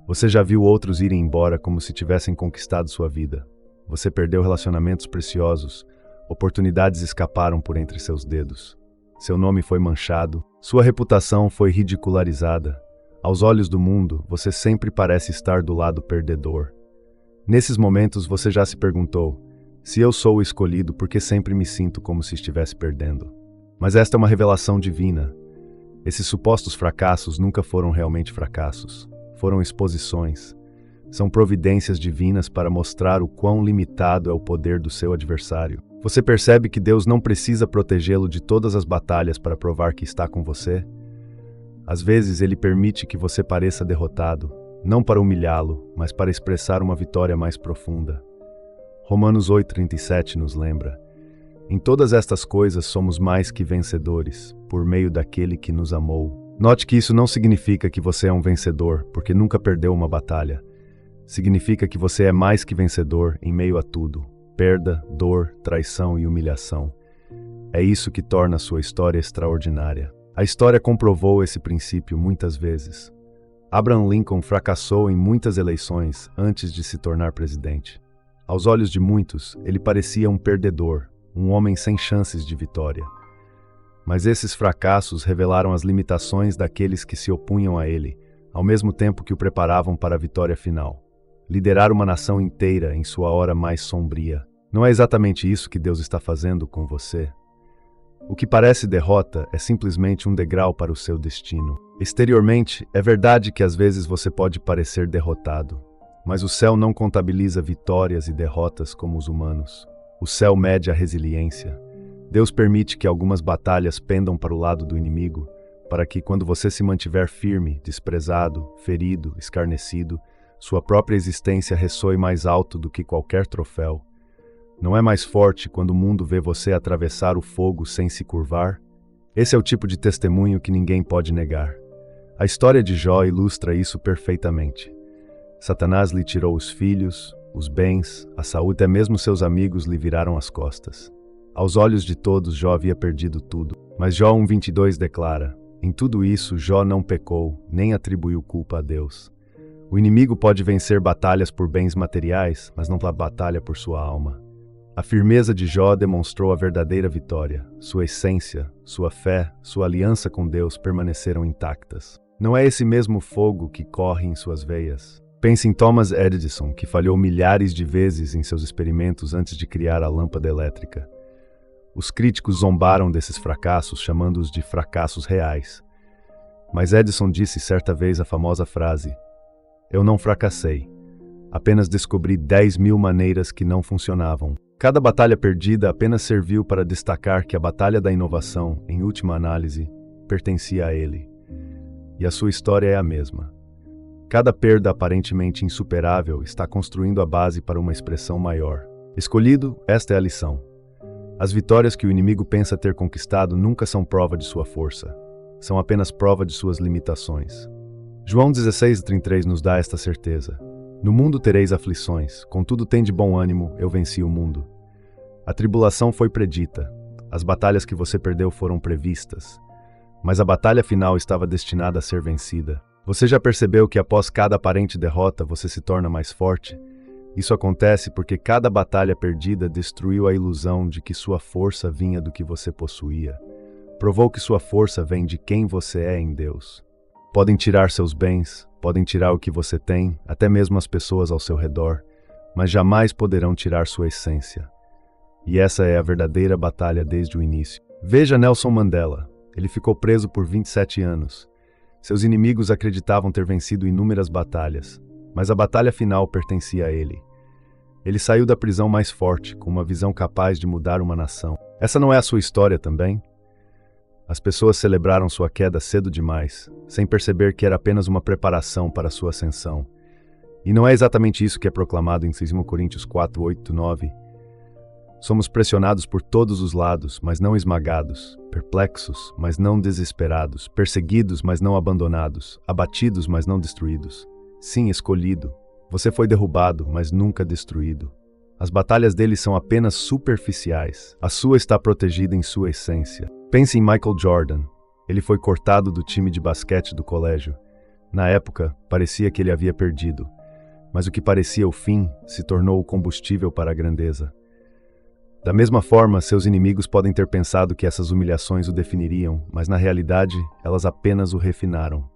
Você já viu outros irem embora como se tivessem conquistado sua vida. Você perdeu relacionamentos preciosos, oportunidades escaparam por entre seus dedos. Seu nome foi manchado, sua reputação foi ridicularizada. Aos olhos do mundo, você sempre parece estar do lado perdedor. Nesses momentos você já se perguntou: se eu sou o escolhido, por que sempre me sinto como se estivesse perdendo? Mas esta é uma revelação divina. Esses supostos fracassos nunca foram realmente fracassos. Foram exposições. São providências divinas para mostrar o quão limitado é o poder do seu adversário. Você percebe que Deus não precisa protegê-lo de todas as batalhas para provar que está com você? Às vezes Ele permite que você pareça derrotado, não para humilhá-lo, mas para expressar uma vitória mais profunda. Romanos 8:37 nos lembra: Em todas estas coisas somos mais que vencedores, por meio daquele que nos amou. Note que isso não significa que você é um vencedor, porque nunca perdeu uma batalha. Significa que você é mais que vencedor em meio a tudo: perda, dor, traição e humilhação. É isso que torna sua história extraordinária. A história comprovou esse princípio muitas vezes. Abraham Lincoln fracassou em muitas eleições antes de se tornar presidente. Aos olhos de muitos, ele parecia um perdedor, um homem sem chances de vitória. Mas esses fracassos revelaram as limitações daqueles que se opunham a ele, ao mesmo tempo que o preparavam para a vitória final. Liderar uma nação inteira em sua hora mais sombria. Não é exatamente isso que Deus está fazendo com você? O que parece derrota é simplesmente um degrau para o seu destino. Exteriormente, é verdade que às vezes você pode parecer derrotado, mas o céu não contabiliza vitórias e derrotas como os humanos. O céu mede a resiliência. Deus permite que algumas batalhas pendam para o lado do inimigo, para que, quando você se mantiver firme, desprezado, ferido, escarnecido, sua própria existência ressoe mais alto do que qualquer troféu. Não é mais forte quando o mundo vê você atravessar o fogo sem se curvar? Esse é o tipo de testemunho que ninguém pode negar. A história de Jó ilustra isso perfeitamente. Satanás lhe tirou os filhos, os bens, a saúde, até mesmo seus amigos lhe viraram as costas. Aos olhos de todos, Jó havia perdido tudo. Mas Jó 1:22 declara: em tudo isso, Jó não pecou, nem atribuiu culpa a Deus. O inimigo pode vencer batalhas por bens materiais, mas não batalha por sua alma. A firmeza de Jó demonstrou a verdadeira vitória. Sua essência, sua fé, sua aliança com Deus permaneceram intactas. Não é esse mesmo fogo que corre em suas veias? Pense em Thomas Edison, que falhou milhares de vezes em seus experimentos antes de criar a lâmpada elétrica. Os críticos zombaram desses fracassos, chamando-os de fracassos reais. Mas Edison disse certa vez a famosa frase: eu não fracassei, apenas descobri 10.000 maneiras que não funcionavam. Cada batalha perdida apenas serviu para destacar que a batalha da inovação, em última análise, pertencia a ele. E a sua história é a mesma. Cada perda aparentemente insuperável está construindo a base para uma expressão maior. Escolhido, esta é a lição. As vitórias que o inimigo pensa ter conquistado nunca são prova de sua força. São apenas prova de suas limitações. João 16:33 nos dá esta certeza. No mundo tereis aflições, contudo tende bom ânimo, eu venci o mundo. A tribulação foi predita, as batalhas que você perdeu foram previstas, mas a batalha final estava destinada a ser vencida. Você já percebeu que após cada aparente derrota você se torna mais forte? Isso acontece porque cada batalha perdida destruiu a ilusão de que sua força vinha do que você possuía. Provou que sua força vem de quem você é em Deus. Podem tirar seus bens, podem tirar o que você tem, até mesmo as pessoas ao seu redor, mas jamais poderão tirar sua essência. E essa é a verdadeira batalha desde o início. Veja Nelson Mandela. Ele ficou preso por 27 anos. Seus inimigos acreditavam ter vencido inúmeras batalhas, mas a batalha final pertencia a ele. Ele saiu da prisão mais forte, com uma visão capaz de mudar uma nação. Essa não é a sua história também? As pessoas celebraram sua queda cedo demais, sem perceber que era apenas uma preparação para sua ascensão. E não é exatamente isso que é proclamado em 2 Coríntios 4:8-9. Somos pressionados por todos os lados, mas não esmagados, perplexos, mas não desesperados, perseguidos, mas não abandonados, abatidos, mas não destruídos. Sim, escolhido. Você foi derrubado, mas nunca destruído. As batalhas dele são apenas superficiais. A sua está protegida em sua essência. Pense em Michael Jordan. Ele foi cortado do time de basquete do colégio. Na época, parecia que ele havia perdido. Mas o que parecia o fim se tornou o combustível para a grandeza. Da mesma forma, seus inimigos podem ter pensado que essas humilhações o definiriam, mas na realidade, elas apenas o refinaram.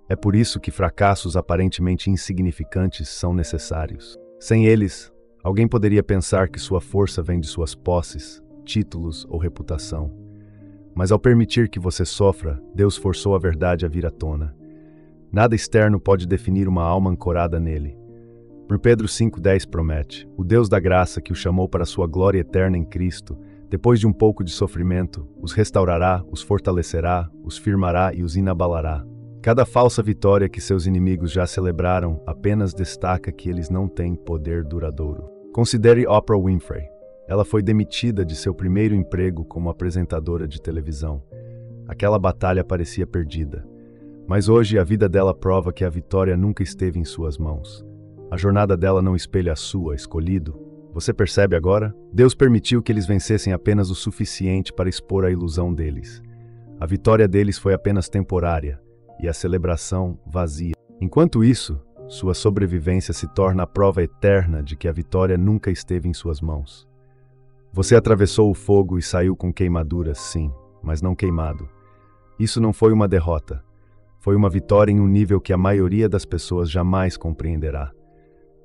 É por isso que fracassos aparentemente insignificantes são necessários. Sem eles, alguém poderia pensar que sua força vem de suas posses, títulos ou reputação. Mas ao permitir que você sofra, Deus forçou a verdade a vir à tona. Nada externo pode definir uma alma ancorada nele. 1 Pedro 5:10 promete: o Deus da graça que o chamou para sua glória eterna em Cristo, depois de um pouco de sofrimento, os restaurará, os fortalecerá, os firmará e os inabalará. Cada falsa vitória que seus inimigos já celebraram apenas destaca que eles não têm poder duradouro. Considere Oprah Winfrey. Ela foi demitida de seu primeiro emprego como apresentadora de televisão. Aquela batalha parecia perdida. Mas hoje a vida dela prova que a vitória nunca esteve em suas mãos. A jornada dela não espelha a sua, escolhido. Você percebe agora? Deus permitiu que eles vencessem apenas o suficiente para expor a ilusão deles. A vitória deles foi apenas temporária e a celebração vazia. Enquanto isso, sua sobrevivência se torna a prova eterna de que a vitória nunca esteve em suas mãos. Você atravessou o fogo e saiu com queimaduras, sim, mas não queimado. Isso não foi uma derrota. Foi uma vitória em um nível que a maioria das pessoas jamais compreenderá.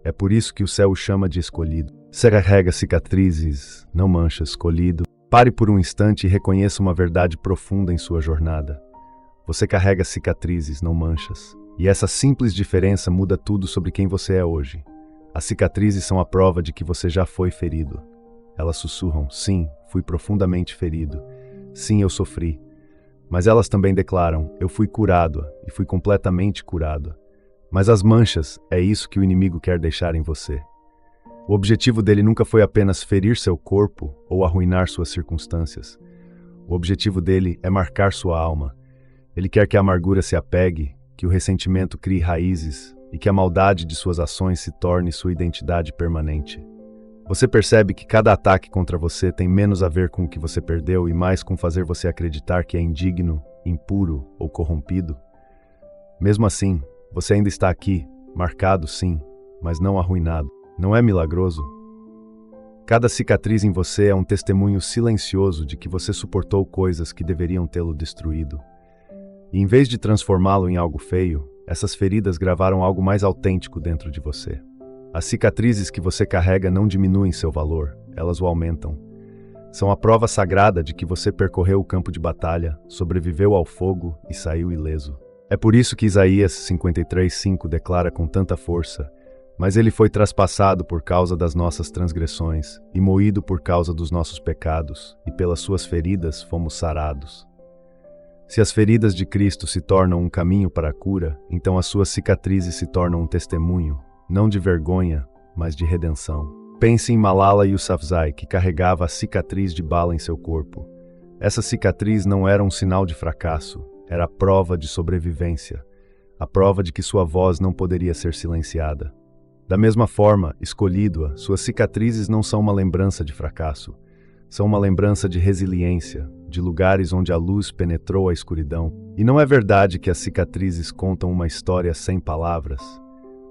É por isso que o céu o chama de escolhido. Você carrega cicatrizes, não manchas, escolhido. Pare por um instante e reconheça uma verdade profunda em sua jornada. Você carrega cicatrizes, não manchas. E essa simples diferença muda tudo sobre quem você é hoje. As cicatrizes são a prova de que você já foi ferido. Elas sussurram, sim, fui profundamente ferido. Sim, eu sofri. Mas elas também declaram, eu fui curado e fui completamente curado. Mas as manchas, é isso que o inimigo quer deixar em você. O objetivo dele nunca foi apenas ferir seu corpo ou arruinar suas circunstâncias. O objetivo dele é marcar sua alma. Ele quer que a amargura se apegue, que o ressentimento crie raízes e que a maldade de suas ações se torne sua identidade permanente. Você percebe que cada ataque contra você tem menos a ver com o que você perdeu e mais com fazer você acreditar que é indigno, impuro ou corrompido? Mesmo assim, você ainda está aqui, marcado sim, mas não arruinado. Não é milagroso? Cada cicatriz em você é um testemunho silencioso de que você suportou coisas que deveriam tê-lo destruído. E em vez de transformá-lo em algo feio, essas feridas gravaram algo mais autêntico dentro de você. As cicatrizes que você carrega não diminuem seu valor, elas o aumentam. São a prova sagrada de que você percorreu o campo de batalha, sobreviveu ao fogo e saiu ileso. É por isso que Isaías 53:5 declara com tanta força, mas ele foi traspassado por causa das nossas transgressões e moído por causa dos nossos pecados, e pelas suas feridas fomos sarados. Se as feridas de Cristo se tornam um caminho para a cura, então as suas cicatrizes se tornam um testemunho, não de vergonha, mas de redenção. Pense em Malala Yousafzai, que carregava a cicatriz de bala em seu corpo. Essa cicatriz não era um sinal de fracasso, era a prova de sobrevivência, a prova de que sua voz não poderia ser silenciada. Da mesma forma, escolhido-a, suas cicatrizes não são uma lembrança de fracasso, são uma lembrança de resiliência, de lugares onde a luz penetrou a escuridão. E não é verdade que as cicatrizes contam uma história sem palavras.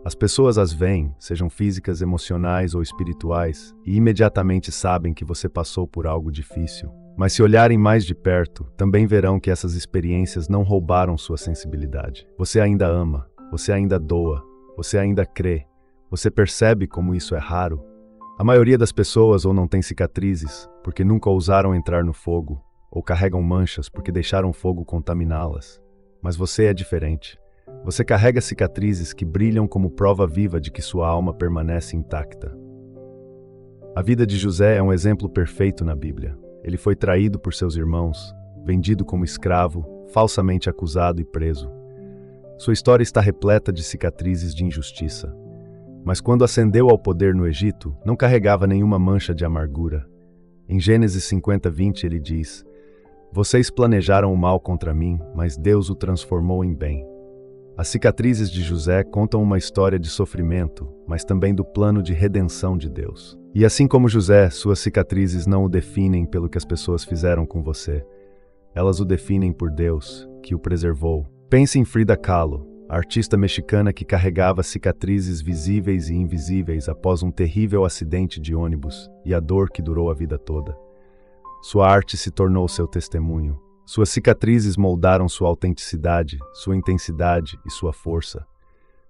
As pessoas as veem, sejam físicas, emocionais ou espirituais, e imediatamente sabem que você passou por algo difícil. Mas se olharem mais de perto, também verão que essas experiências não roubaram sua sensibilidade. Você ainda ama, você ainda doa, você ainda crê. Você percebe como isso é raro? A maioria das pessoas ou não tem cicatrizes, porque nunca ousaram entrar no fogo, ou carregam manchas porque deixaram o fogo contaminá-las. Mas você é diferente. Você carrega cicatrizes que brilham como prova viva de que sua alma permanece intacta. A vida de José é um exemplo perfeito na Bíblia. Ele foi traído por seus irmãos, vendido como escravo, falsamente acusado e preso. Sua história está repleta de cicatrizes de injustiça. Mas quando ascendeu ao poder no Egito, não carregava nenhuma mancha de amargura. Em Gênesis 50:20 ele diz: "Vocês planejaram o mal contra mim, mas Deus o transformou em bem." As cicatrizes de José contam uma história de sofrimento, mas também do plano de redenção de Deus. E assim como José, suas cicatrizes não o definem pelo que as pessoas fizeram com você. Elas o definem por Deus, que o preservou. Pense em Frida Kahlo, a artista mexicana que carregava cicatrizes visíveis e invisíveis após um terrível acidente de ônibus e a dor que durou a vida toda. Sua arte se tornou seu testemunho. Suas cicatrizes moldaram sua autenticidade, sua intensidade e sua força.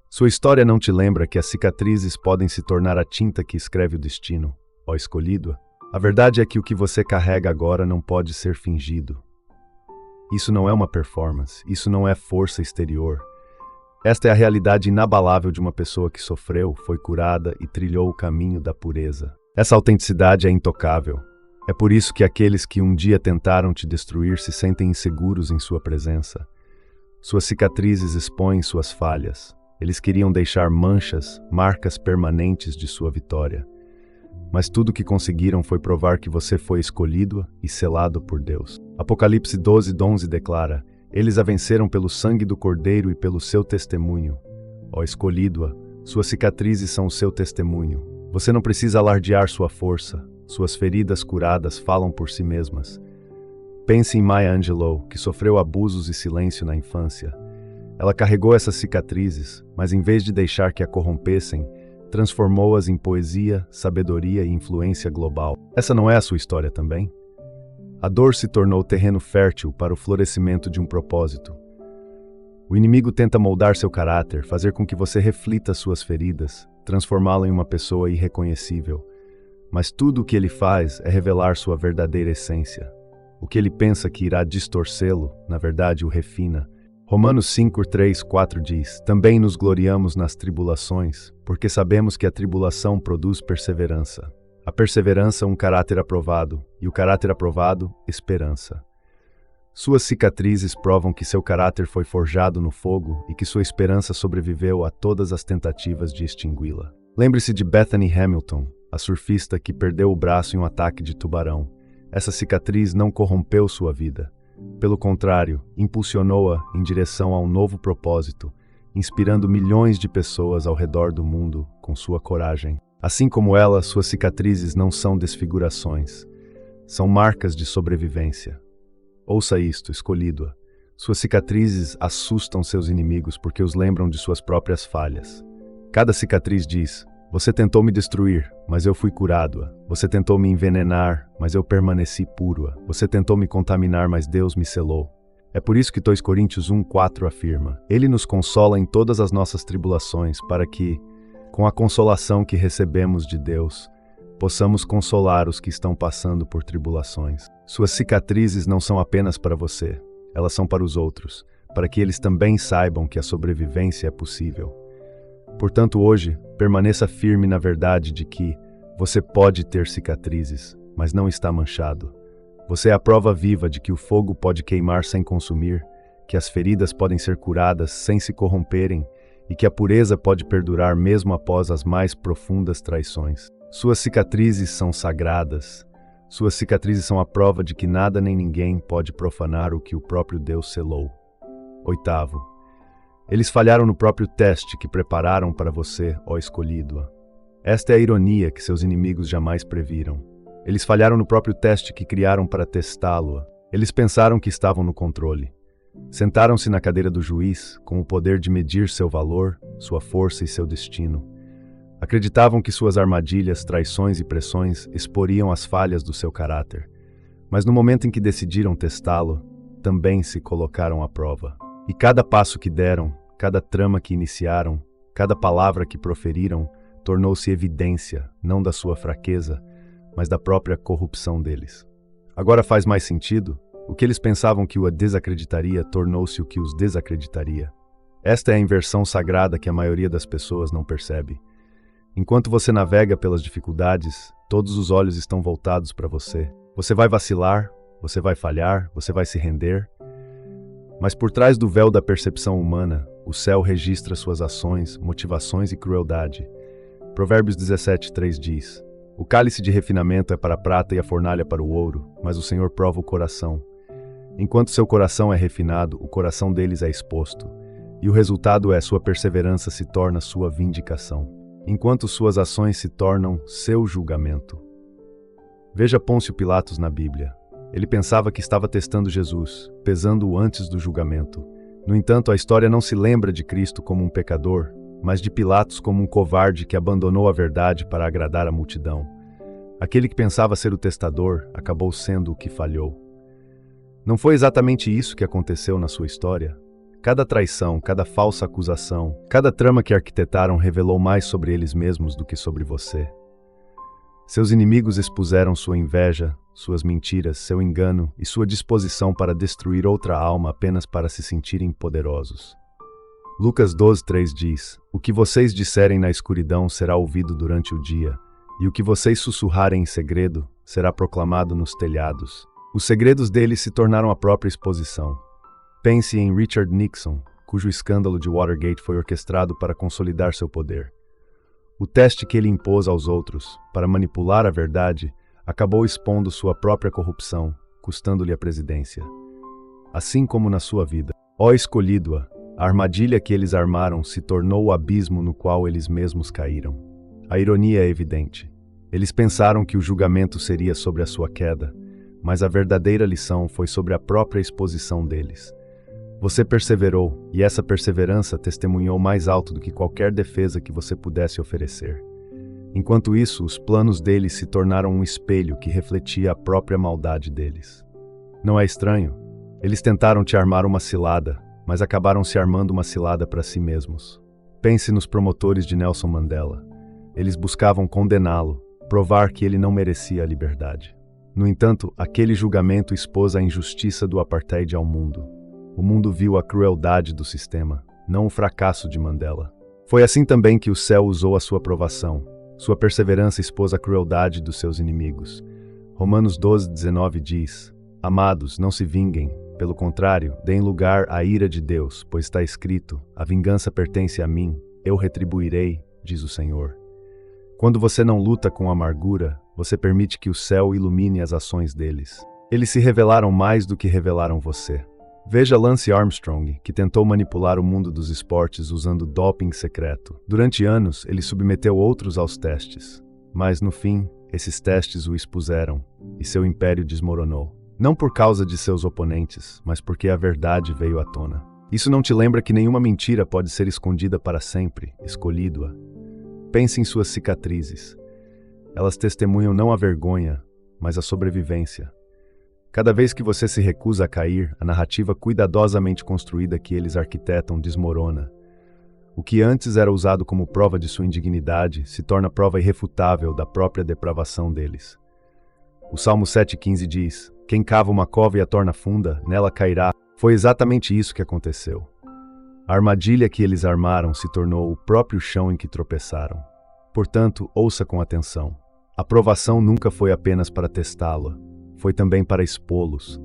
Sua história não te lembra que as cicatrizes podem se tornar a tinta que escreve o destino, ó escolhido? A verdade é que o que você carrega agora não pode ser fingido. Isso não é uma performance, isso não é força exterior. Esta é a realidade inabalável de uma pessoa que sofreu, foi curada e trilhou o caminho da pureza. Essa autenticidade é intocável. É por isso que aqueles que um dia tentaram te destruir se sentem inseguros em sua presença. Suas cicatrizes expõem suas falhas. Eles queriam deixar manchas, marcas permanentes de sua vitória. mas tudo o que conseguiram foi provar que você foi escolhido e selado por Deus. Apocalipse 12:11 declara: eles a venceram pelo sangue do Cordeiro e pelo seu testemunho. Ó escolhido-a, suas cicatrizes são o seu testemunho. Você não precisa alardear sua força, suas feridas curadas falam por si mesmas. Pense em Maya Angelou, que sofreu abusos e silêncio na infância. Ela carregou essas cicatrizes, mas em vez de deixar que a corrompessem, transformou-as em poesia, sabedoria e influência global. Essa não é a sua história também? A dor se tornou terreno fértil para o florescimento de um propósito. O inimigo tenta moldar seu caráter, fazer com que você reflita suas feridas, transformá-lo em uma pessoa irreconhecível. Mas tudo o que ele faz é revelar sua verdadeira essência. O que ele pensa que irá distorcê-lo, na verdade o refina. Romanos 5:3-4 diz: também nos gloriamos nas tribulações, porque sabemos que a tribulação produz perseverança. A perseverança, um caráter aprovado, e o caráter aprovado, esperança. Suas cicatrizes provam que seu caráter foi forjado no fogo e que sua esperança sobreviveu a todas as tentativas de extingui-la. Lembre-se de Bethany Hamilton, a surfista que perdeu o braço em um ataque de tubarão. Essa cicatriz não corrompeu sua vida. Pelo contrário, impulsionou-a em direção a um novo propósito, inspirando milhões de pessoas ao redor do mundo com sua coragem. Assim como ela, suas cicatrizes não são desfigurações, são marcas de sobrevivência. Ouça isto, escolhido-a. Suas cicatrizes assustam seus inimigos porque os lembram de suas próprias falhas. Cada cicatriz diz: você tentou me destruir, mas eu fui curado-a. Você tentou me envenenar, mas eu permaneci puro-a. Você tentou me contaminar, mas Deus me selou. É por isso que 2 Coríntios 1:4 afirma: ele nos consola em todas as nossas tribulações, para que, com a consolação que recebemos de Deus, possamos consolar os que estão passando por tribulações. Suas cicatrizes não são apenas para você, elas são para os outros, para que eles também saibam que a sobrevivência é possível. Portanto, hoje, permaneça firme na verdade de que você pode ter cicatrizes, mas não está manchado. Você é a prova viva de que o fogo pode queimar sem consumir, que as feridas podem ser curadas sem se corromperem e que a pureza pode perdurar mesmo após as mais profundas traições. Suas cicatrizes são sagradas. Suas cicatrizes são a prova de que nada nem ninguém pode profanar o que o próprio Deus selou. 8º. Eles falharam no próprio teste que prepararam para você, ó escolhido. Esta é a ironia que seus inimigos jamais previram. Eles falharam no próprio teste que criaram para testá-lo. Eles pensaram que estavam no controle. Sentaram-se na cadeira do juiz, com o poder de medir seu valor, sua força e seu destino. Acreditavam que suas armadilhas, traições e pressões exporiam as falhas do seu caráter. Mas no momento em que decidiram testá-lo, também se colocaram à prova. E cada passo que deram, cada trama que iniciaram, cada palavra que proferiram, tornou-se evidência, não da sua fraqueza, mas da própria corrupção deles. Agora faz mais sentido? O que eles pensavam que o desacreditaria tornou-se o que os desacreditaria. Esta é a inversão sagrada que a maioria das pessoas não percebe. Enquanto você navega pelas dificuldades, todos os olhos estão voltados para você. Você vai vacilar, você vai falhar, você vai se render. Mas por trás do véu da percepção humana, o céu registra suas ações, motivações e crueldade. Provérbios 17:3 diz: o cálice de refinamento é para a prata e a fornalha para o ouro, mas o Senhor prova o coração. Enquanto seu coração é refinado, o coração deles é exposto, e o resultado é sua perseverança se torna sua vindicação, enquanto suas ações se tornam seu julgamento. Veja Pôncio Pilatos na Bíblia. Ele pensava que estava testando Jesus, pesando-o antes do julgamento. No entanto, a história não se lembra de Cristo como um pecador, mas de Pilatos como um covarde que abandonou a verdade para agradar a multidão. Aquele que pensava ser o testador acabou sendo o que falhou. Não foi exatamente isso que aconteceu na sua história? Cada traição, cada falsa acusação, cada trama que arquitetaram revelou mais sobre eles mesmos do que sobre você. Seus inimigos expuseram sua inveja, suas mentiras, seu engano e sua disposição para destruir outra alma apenas para se sentirem poderosos. Lucas 12:3 diz: o que vocês disserem na escuridão será ouvido durante o dia, e o que vocês sussurrarem em segredo será proclamado nos telhados. Os segredos deles se tornaram a própria exposição. Pense em Richard Nixon, cujo escândalo de Watergate foi orquestrado para consolidar seu poder. O teste que ele impôs aos outros, para manipular a verdade, acabou expondo sua própria corrupção, custando-lhe a presidência. Assim como na sua vida. Ó escolhido, a armadilha que eles armaram se tornou o abismo no qual eles mesmos caíram. A ironia é evidente. Eles pensaram que o julgamento seria sobre a sua queda, mas a verdadeira lição foi sobre a própria exposição deles. Você perseverou, e essa perseverança testemunhou mais alto do que qualquer defesa que você pudesse oferecer. Enquanto isso, os planos deles se tornaram um espelho que refletia a própria maldade deles. Não é estranho? Eles tentaram te armar uma cilada, mas acabaram se armando uma cilada para si mesmos. Pense nos promotores de Nelson Mandela. Eles buscavam condená-lo, provar que ele não merecia a liberdade. No entanto, aquele julgamento expôs a injustiça do apartheid ao mundo. O mundo viu a crueldade do sistema, não o fracasso de Mandela. Foi assim também que o céu usou a sua provação. Sua perseverança expôs a crueldade dos seus inimigos. Romanos 12:19 diz: Amados, não se vinguem. Pelo contrário, deem lugar à ira de Deus, pois está escrito: a vingança pertence a mim, eu retribuirei, diz o Senhor. Quando você não luta com amargura, você permite que o céu ilumine as ações deles. Eles se revelaram mais do que revelaram você. Veja Lance Armstrong, que tentou manipular o mundo dos esportes usando doping secreto. Durante anos, ele submeteu outros aos testes. Mas, no fim, esses testes o expuseram, e seu império desmoronou. Não por causa de seus oponentes, mas porque a verdade veio à tona. Isso não te lembra que nenhuma mentira pode ser escondida para sempre, escolhido-a? Pense em suas cicatrizes. Elas testemunham não a vergonha, mas a sobrevivência. Cada vez que você se recusa a cair, a narrativa cuidadosamente construída que eles arquitetam desmorona. O que antes era usado como prova de sua indignidade se torna prova irrefutável da própria depravação deles. O Salmo 7,15 diz: Quem cava uma cova e a torna funda, nela cairá. Foi exatamente isso que aconteceu. A armadilha que eles armaram se tornou o próprio chão em que tropeçaram. Portanto, ouça com atenção. A provação nunca foi apenas para testá-la. Foi também para expô-los.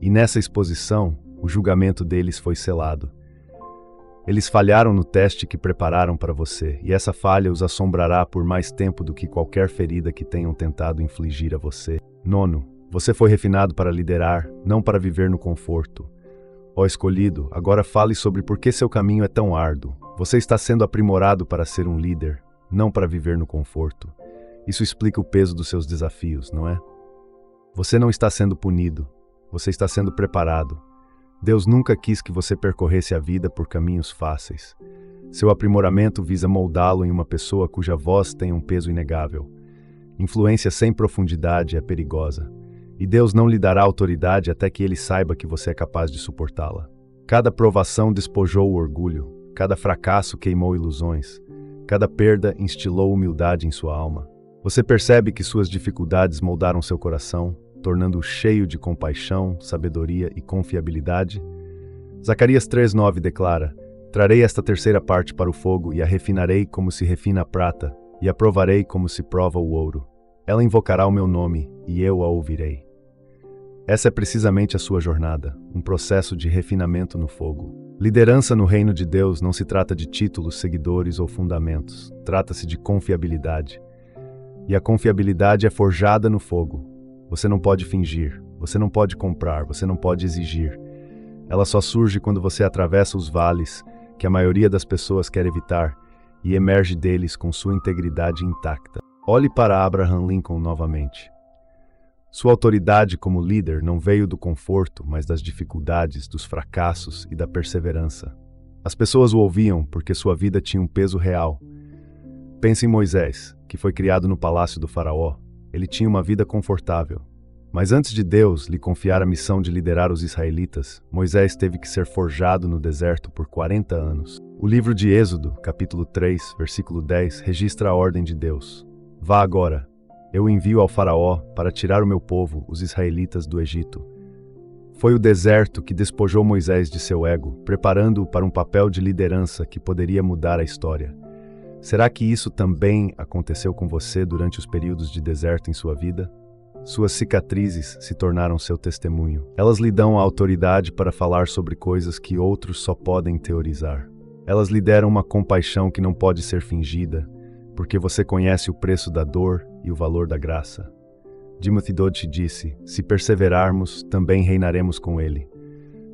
E nessa exposição, o julgamento deles foi selado. Eles falharam no teste que prepararam para você, e essa falha os assombrará por mais tempo do que qualquer ferida que tenham tentado infligir a você. 9. Você foi refinado para liderar, não para viver no conforto. Ó escolhido, agora fale sobre por que seu caminho é tão árduo. Você está sendo aprimorado para ser um líder, não para viver no conforto. Isso explica o peso dos seus desafios, não é? Você não está sendo punido, você está sendo preparado. Deus nunca quis que você percorresse a vida por caminhos fáceis. Seu aprimoramento visa moldá-lo em uma pessoa cuja voz tem um peso inegável. Influência sem profundidade é perigosa, e Deus não lhe dará autoridade até que ele saiba que você é capaz de suportá-la. Cada provação despojou o orgulho, cada fracasso queimou ilusões, cada perda instilou humildade em sua alma. Você percebe que suas dificuldades moldaram seu coração, tornando-o cheio de compaixão, sabedoria e confiabilidade? Zacarias 3:9 declara: Trarei esta terceira parte para o fogo e a refinarei como se refina a prata, e a provarei como se prova o ouro. Ela invocará o meu nome, e eu a ouvirei. Essa é precisamente a sua jornada, um processo de refinamento no fogo. Liderança no reino de Deus não se trata de títulos, seguidores ou fundamentos. Trata-se de confiabilidade. E a confiabilidade é forjada no fogo. Você não pode fingir, você não pode comprar, você não pode exigir. Ela só surge quando você atravessa os vales que a maioria das pessoas quer evitar e emerge deles com sua integridade intacta. Olhe para Abraham Lincoln novamente. Sua autoridade como líder não veio do conforto, mas das dificuldades, dos fracassos e da perseverança. As pessoas o ouviam porque sua vida tinha um peso real. Pense em Moisés, que foi criado no palácio do faraó. Ele tinha uma vida confortável. Mas antes de Deus lhe confiar a missão de liderar os israelitas, Moisés teve que ser forjado no deserto por 40 anos. O livro de Êxodo, capítulo 3, versículo 10, registra a ordem de Deus. Vá agora, eu envio ao faraó para tirar o meu povo, os israelitas, do Egito. Foi o deserto que despojou Moisés de seu ego, preparando-o para um papel de liderança que poderia mudar a história. Será que isso também aconteceu com você durante os períodos de deserto em sua vida? Suas cicatrizes se tornaram seu testemunho. Elas lhe dão a autoridade para falar sobre coisas que outros só podem teorizar. Elas lhe deram uma compaixão que não pode ser fingida, porque você conhece o preço da dor e o valor da graça. Timothy Dodd disse: se perseverarmos, também reinaremos com ele.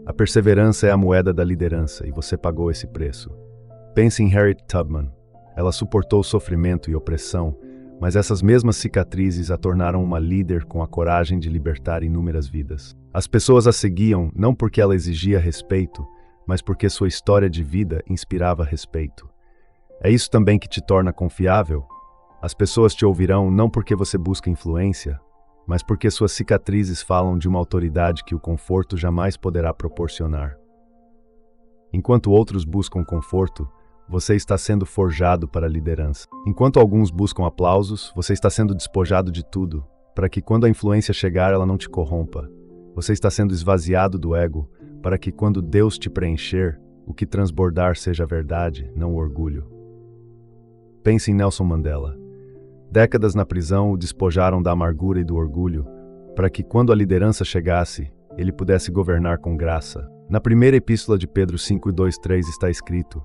A perseverança é a moeda da liderança e você pagou esse preço. Pense em Harriet Tubman. Ela suportou sofrimento e opressão, mas essas mesmas cicatrizes a tornaram uma líder com a coragem de libertar inúmeras vidas. As pessoas a seguiam não porque ela exigia respeito, mas porque sua história de vida inspirava respeito. É isso também que te torna confiável? As pessoas te ouvirão não porque você busca influência, mas porque suas cicatrizes falam de uma autoridade que o conforto jamais poderá proporcionar. Enquanto outros buscam conforto, você está sendo forjado para a liderança. Enquanto alguns buscam aplausos, você está sendo despojado de tudo, para que quando a influência chegar ela não te corrompa. Você está sendo esvaziado do ego, para que quando Deus te preencher, o que transbordar seja a verdade, não o orgulho. Pense em Nelson Mandela. Décadas na prisão o despojaram da amargura e do orgulho, para que quando a liderança chegasse, ele pudesse governar com graça. Na primeira epístola de Pedro 5:2-3 está escrito: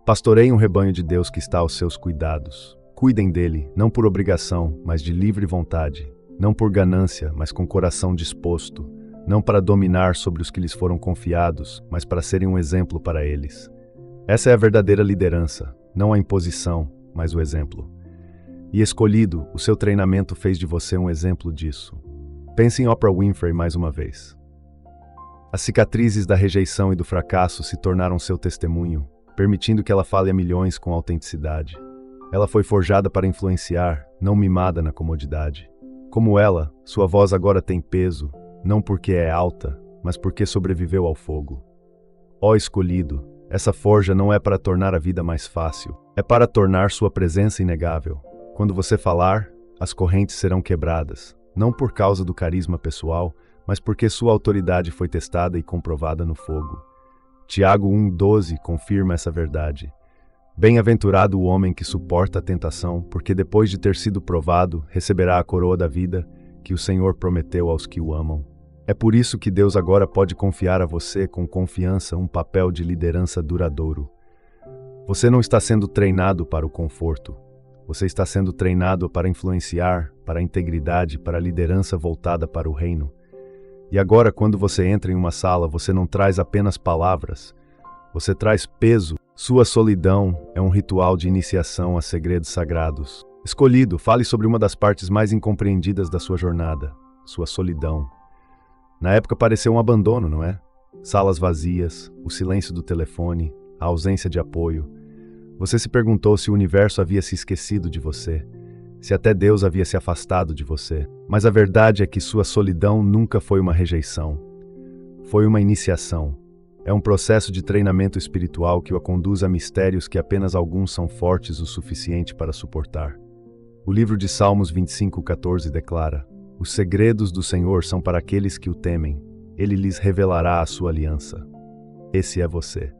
pastoreiem um rebanho de Deus que está aos seus cuidados. Cuidem dele, não por obrigação, mas de livre vontade, não por ganância, mas com coração disposto, não para dominar sobre os que lhes foram confiados, mas para serem um exemplo para eles. Essa é a verdadeira liderança, não a imposição, mas o exemplo. E escolhido, o seu treinamento fez de você um exemplo disso. Pense em Oprah Winfrey mais uma vez. As cicatrizes da rejeição e do fracasso se tornaram seu testemunho, permitindo que ela fale a milhões com autenticidade. Ela foi forjada para influenciar, não mimada na comodidade. Como ela, sua voz agora tem peso, não porque é alta, mas porque sobreviveu ao fogo. Ó escolhido, essa forja não é para tornar a vida mais fácil, é para tornar sua presença inegável. Quando você falar, as correntes serão quebradas, não por causa do carisma pessoal, mas porque sua autoridade foi testada e comprovada no fogo. Tiago 1:12 confirma essa verdade. Bem-aventurado o homem que suporta a tentação, porque depois de ter sido provado, receberá a coroa da vida que o Senhor prometeu aos que o amam. É por isso que Deus agora pode confiar a você com confiança um papel de liderança duradouro. Você não está sendo treinado para o conforto. Você está sendo treinado para influenciar, para a integridade, para a liderança voltada para o reino. E agora, quando você entra em uma sala, você não traz apenas palavras, você traz peso. Sua solidão é um ritual de iniciação a segredos sagrados. Escolhido, fale sobre uma das partes mais incompreendidas da sua jornada, sua solidão. Na época pareceu um abandono, não é? Salas vazias, o silêncio do telefone, a ausência de apoio. Você se perguntou se o universo havia se esquecido de você, se até Deus havia se afastado de você. Mas a verdade é que sua solidão nunca foi uma rejeição. Foi uma iniciação. É um processo de treinamento espiritual que o conduz a mistérios que apenas alguns são fortes o suficiente para suportar. O livro de Salmos 25:14 declara: os segredos do Senhor são para aqueles que o temem. Ele lhes revelará a sua aliança. Esse é você.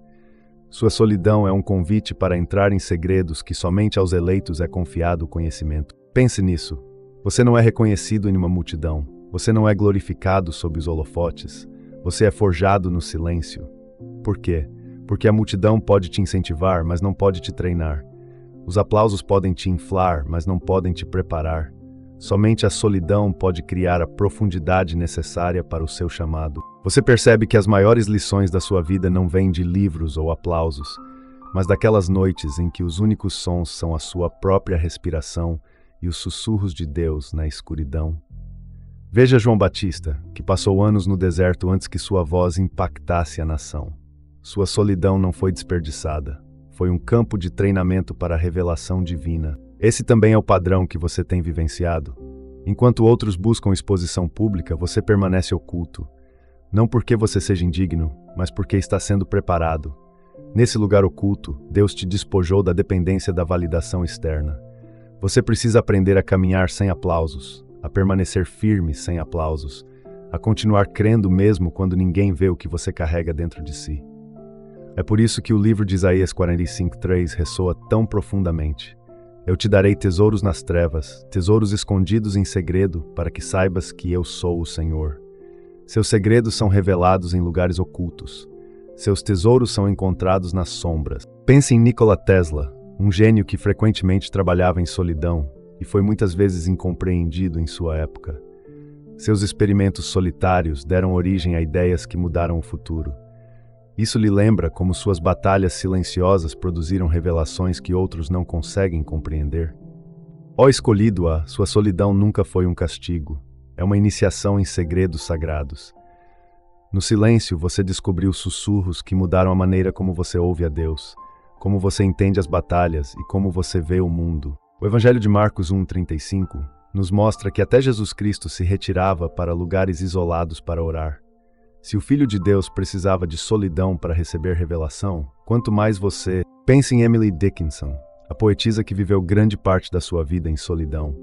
Sua solidão é um convite para entrar em segredos que somente aos eleitos é confiado o conhecimento. Pense nisso. Você não é reconhecido em uma multidão. Você não é glorificado sob os holofotes. Você é forjado no silêncio. Por quê? Porque a multidão pode te incentivar, mas não pode te treinar. Os aplausos podem te inflar, mas não podem te preparar. Somente a solidão pode criar a profundidade necessária para o seu chamado. Você percebe que as maiores lições da sua vida não vêm de livros ou aplausos, mas daquelas noites em que os únicos sons são a sua própria respiração e os sussurros de Deus na escuridão. Veja João Batista, que passou anos no deserto antes que sua voz impactasse a nação. Sua solidão não foi desperdiçada. Foi um campo de treinamento para a revelação divina. Esse também é o padrão que você tem vivenciado. Enquanto outros buscam exposição pública, você permanece oculto. Não porque você seja indigno, mas porque está sendo preparado. Nesse lugar oculto, Deus te despojou da dependência da validação externa. Você precisa aprender a caminhar sem aplausos, a permanecer firme sem aplausos, a continuar crendo mesmo quando ninguém vê o que você carrega dentro de si. É por isso que o livro de Isaías 45:3 ressoa tão profundamente. Eu te darei tesouros nas trevas, tesouros escondidos em segredo, para que saibas que eu sou o Senhor. Seus segredos são revelados em lugares ocultos. Seus tesouros são encontrados nas sombras. Pense em Nikola Tesla. um gênio que frequentemente trabalhava em solidão e foi muitas vezes incompreendido em sua época. Seus experimentos solitários deram origem a ideias que mudaram o futuro. Isso lhe lembra como suas batalhas silenciosas produziram revelações que outros não conseguem compreender? Ó escolhido, sua solidão nunca foi um castigo. É uma iniciação em segredos sagrados. No silêncio, você descobriu sussurros que mudaram a maneira como você ouve a Deus, como você entende as batalhas e como você vê o mundo. O Evangelho de Marcos 1:35 nos mostra que até Jesus Cristo se retirava para lugares isolados para orar. Se o Filho de Deus precisava de solidão para receber revelação, quanto mais você. Pense em Emily Dickinson, a poetisa que viveu grande parte da sua vida em solidão.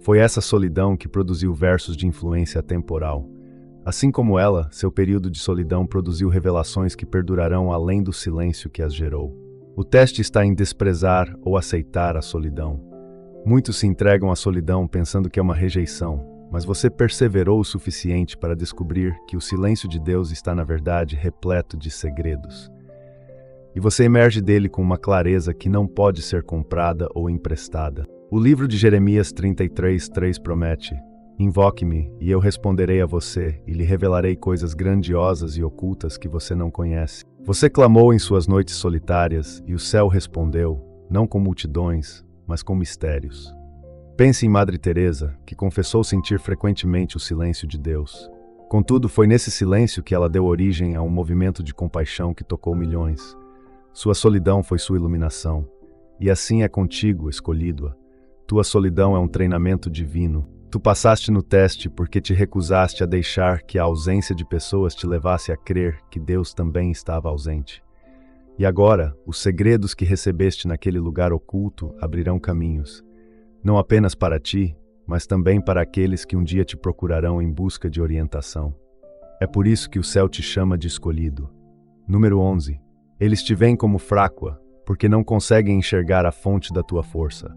Foi essa solidão que produziu versos de influência atemporal. Assim como ela, seu período de solidão produziu revelações que perdurarão além do silêncio que as gerou. O teste está em desprezar ou aceitar a solidão. Muitos se entregam à solidão pensando que é uma rejeição, mas você perseverou o suficiente para descobrir que o silêncio de Deus está, na verdade, repleto de segredos. E você emerge dele com uma clareza que não pode ser comprada ou emprestada. O livro de Jeremias 33:3 promete: invoque-me, e eu responderei a você, e lhe revelarei coisas grandiosas e ocultas que você não conhece. Você clamou em suas noites solitárias, e o céu respondeu, não com multidões, mas com mistérios. Pense em Madre Teresa, que confessou sentir frequentemente o silêncio de Deus. Contudo, foi nesse silêncio que ela deu origem a um movimento de compaixão que tocou milhões. Sua solidão foi sua iluminação. E assim é contigo, escolhido. Tua solidão é um treinamento divino. Tu passaste no teste porque te recusaste a deixar que a ausência de pessoas te levasse a crer que Deus também estava ausente. E agora, os segredos que recebeste naquele lugar oculto abrirão caminhos. Não apenas para ti, mas também para aqueles que um dia te procurarão em busca de orientação. É por isso que o céu te chama de escolhido. Número 11. Eles te veem como fraco, porque não conseguem enxergar a fonte da tua força.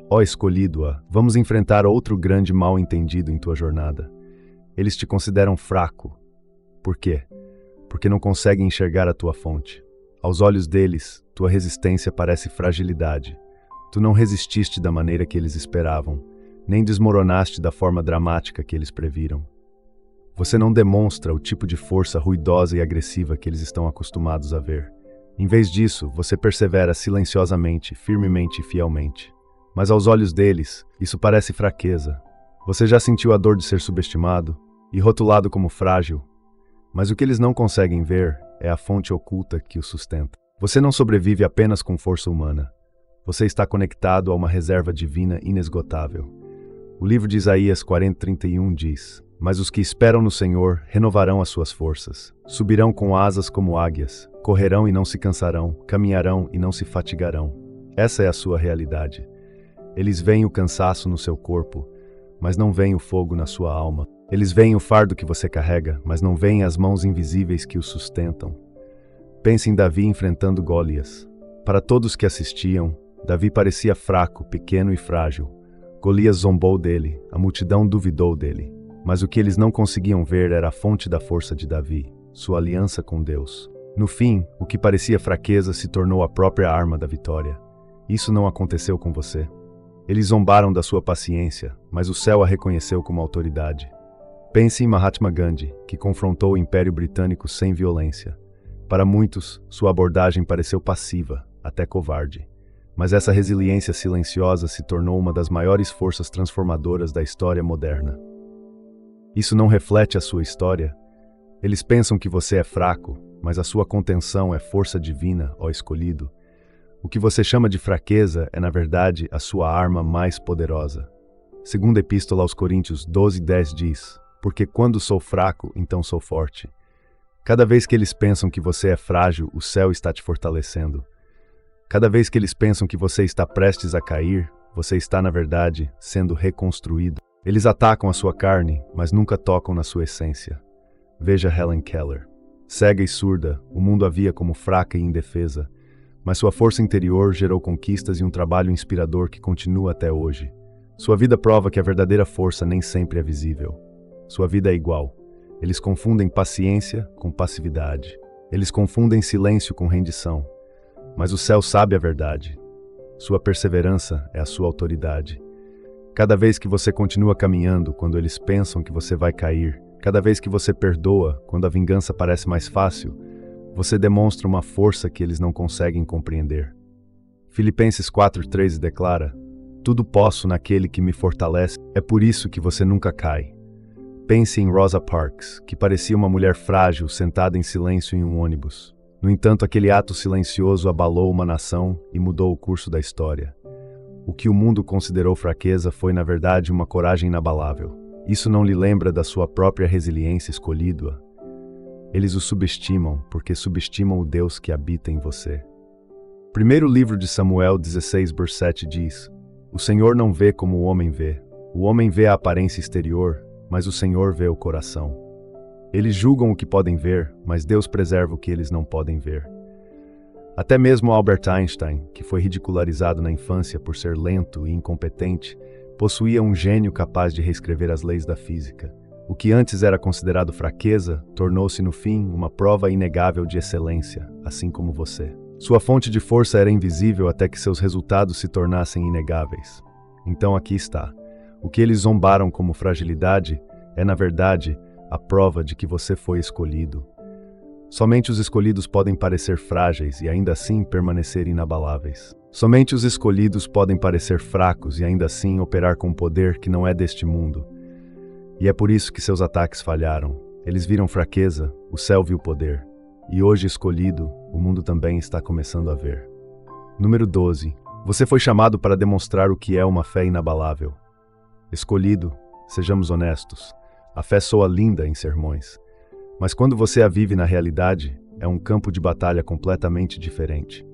Ó escolhido, vamos enfrentar outro grande mal-entendido em tua jornada. Eles te consideram fraco. Por quê? Porque não conseguem enxergar a tua fonte. Aos olhos deles, tua resistência parece fragilidade. Tu não resististe da maneira que eles esperavam, nem desmoronaste da forma dramática que eles previram. Você não demonstra o tipo de força ruidosa e agressiva que eles estão acostumados a ver. Em vez disso, você persevera silenciosamente, firmemente e fielmente. Mas aos olhos deles, isso parece fraqueza. Você já sentiu a dor de ser subestimado e rotulado como frágil, mas o que eles não conseguem ver é a fonte oculta que o sustenta. Você não sobrevive apenas com força humana. Você está conectado a uma reserva divina inesgotável. O livro de Isaías 40:31 diz: mas os que esperam no Senhor renovarão as suas forças. Subirão com asas como águias, correrão e não se cansarão, caminharão e não se fatigarão. Essa é a sua realidade. Eles veem o cansaço no seu corpo, mas não veem o fogo na sua alma. Eles veem o fardo que você carrega, mas não veem as mãos invisíveis que o sustentam. Pense em Davi enfrentando Golias. Para todos que assistiam, Davi parecia fraco, pequeno e frágil. Golias zombou dele, a multidão duvidou dele. Mas o que eles não conseguiam ver era a fonte da força de Davi, sua aliança com Deus. No fim, o que parecia fraqueza se tornou a própria arma da vitória. Isso não aconteceu com você. Eles zombaram da sua paciência, mas o céu a reconheceu como autoridade. Pense em Mahatma Gandhi, que confrontou o Império Britânico sem violência. Para muitos, sua abordagem pareceu passiva, até covarde. Mas essa resiliência silenciosa se tornou uma das maiores forças transformadoras da história moderna. Isso não reflete a sua história? Eles pensam que você é fraco, mas a sua contenção é força divina, ó escolhido. O que você chama de fraqueza é, na verdade, a sua arma mais poderosa. Segunda Epístola aos Coríntios 12:10 diz: porque quando sou fraco, então sou forte. Cada vez que eles pensam que você é frágil, o céu está te fortalecendo. Cada vez que eles pensam que você está prestes a cair, você está, na verdade, sendo reconstruído. Eles atacam a sua carne, mas nunca tocam na sua essência. Veja Helen Keller. Cega e surda, o mundo a via como fraca e indefesa, mas sua força interior gerou conquistas e um trabalho inspirador que continua até hoje. Sua vida prova que a verdadeira força nem sempre é visível. Sua vida é igual. Eles confundem paciência com passividade. Eles confundem silêncio com rendição. Mas o céu sabe a verdade. Sua perseverança é a sua autoridade. Cada vez que você continua caminhando quando eles pensam que você vai cair, cada vez que você perdoa quando a vingança parece mais fácil, você demonstra uma força que eles não conseguem compreender. Filipenses 4:13 declara: tudo posso naquele que me fortalece. É por isso que você nunca cai. Pense em Rosa Parks, que parecia uma mulher frágil sentada em silêncio em um ônibus. No entanto, aquele ato silencioso abalou uma nação e mudou o curso da história. O que o mundo considerou fraqueza foi, na verdade, uma coragem inabalável. Isso não lhe lembra da sua própria resiliência escolhida? Eles o subestimam porque subestimam o Deus que habita em você. Primeiro livro de Samuel 16:7 diz: o Senhor não vê como o homem vê. O homem vê a aparência exterior, mas o Senhor vê o coração. Eles julgam o que podem ver, mas Deus preserva o que eles não podem ver. Até mesmo Albert Einstein, que foi ridicularizado na infância por ser lento e incompetente, possuía um gênio capaz de reescrever as leis da física. O que antes era considerado fraqueza, tornou-se no fim uma prova inegável de excelência, assim como você. Sua fonte de força era invisível até que seus resultados se tornassem inegáveis. Então aqui está. O que eles zombaram como fragilidade é, na verdade, a prova de que você foi escolhido. Somente os escolhidos podem parecer frágeis e ainda assim permanecer inabaláveis. Somente os escolhidos podem parecer fracos e ainda assim operar com poder que não é deste mundo. E é por isso que seus ataques falharam. Eles viram fraqueza, o céu viu poder. E hoje escolhido, o mundo também está começando a ver. Número 12. Você foi chamado para demonstrar o que é uma fé inabalável. Escolhido, sejamos honestos, a fé soa linda em sermões. Mas quando você a vive na realidade, é um campo de batalha completamente diferente.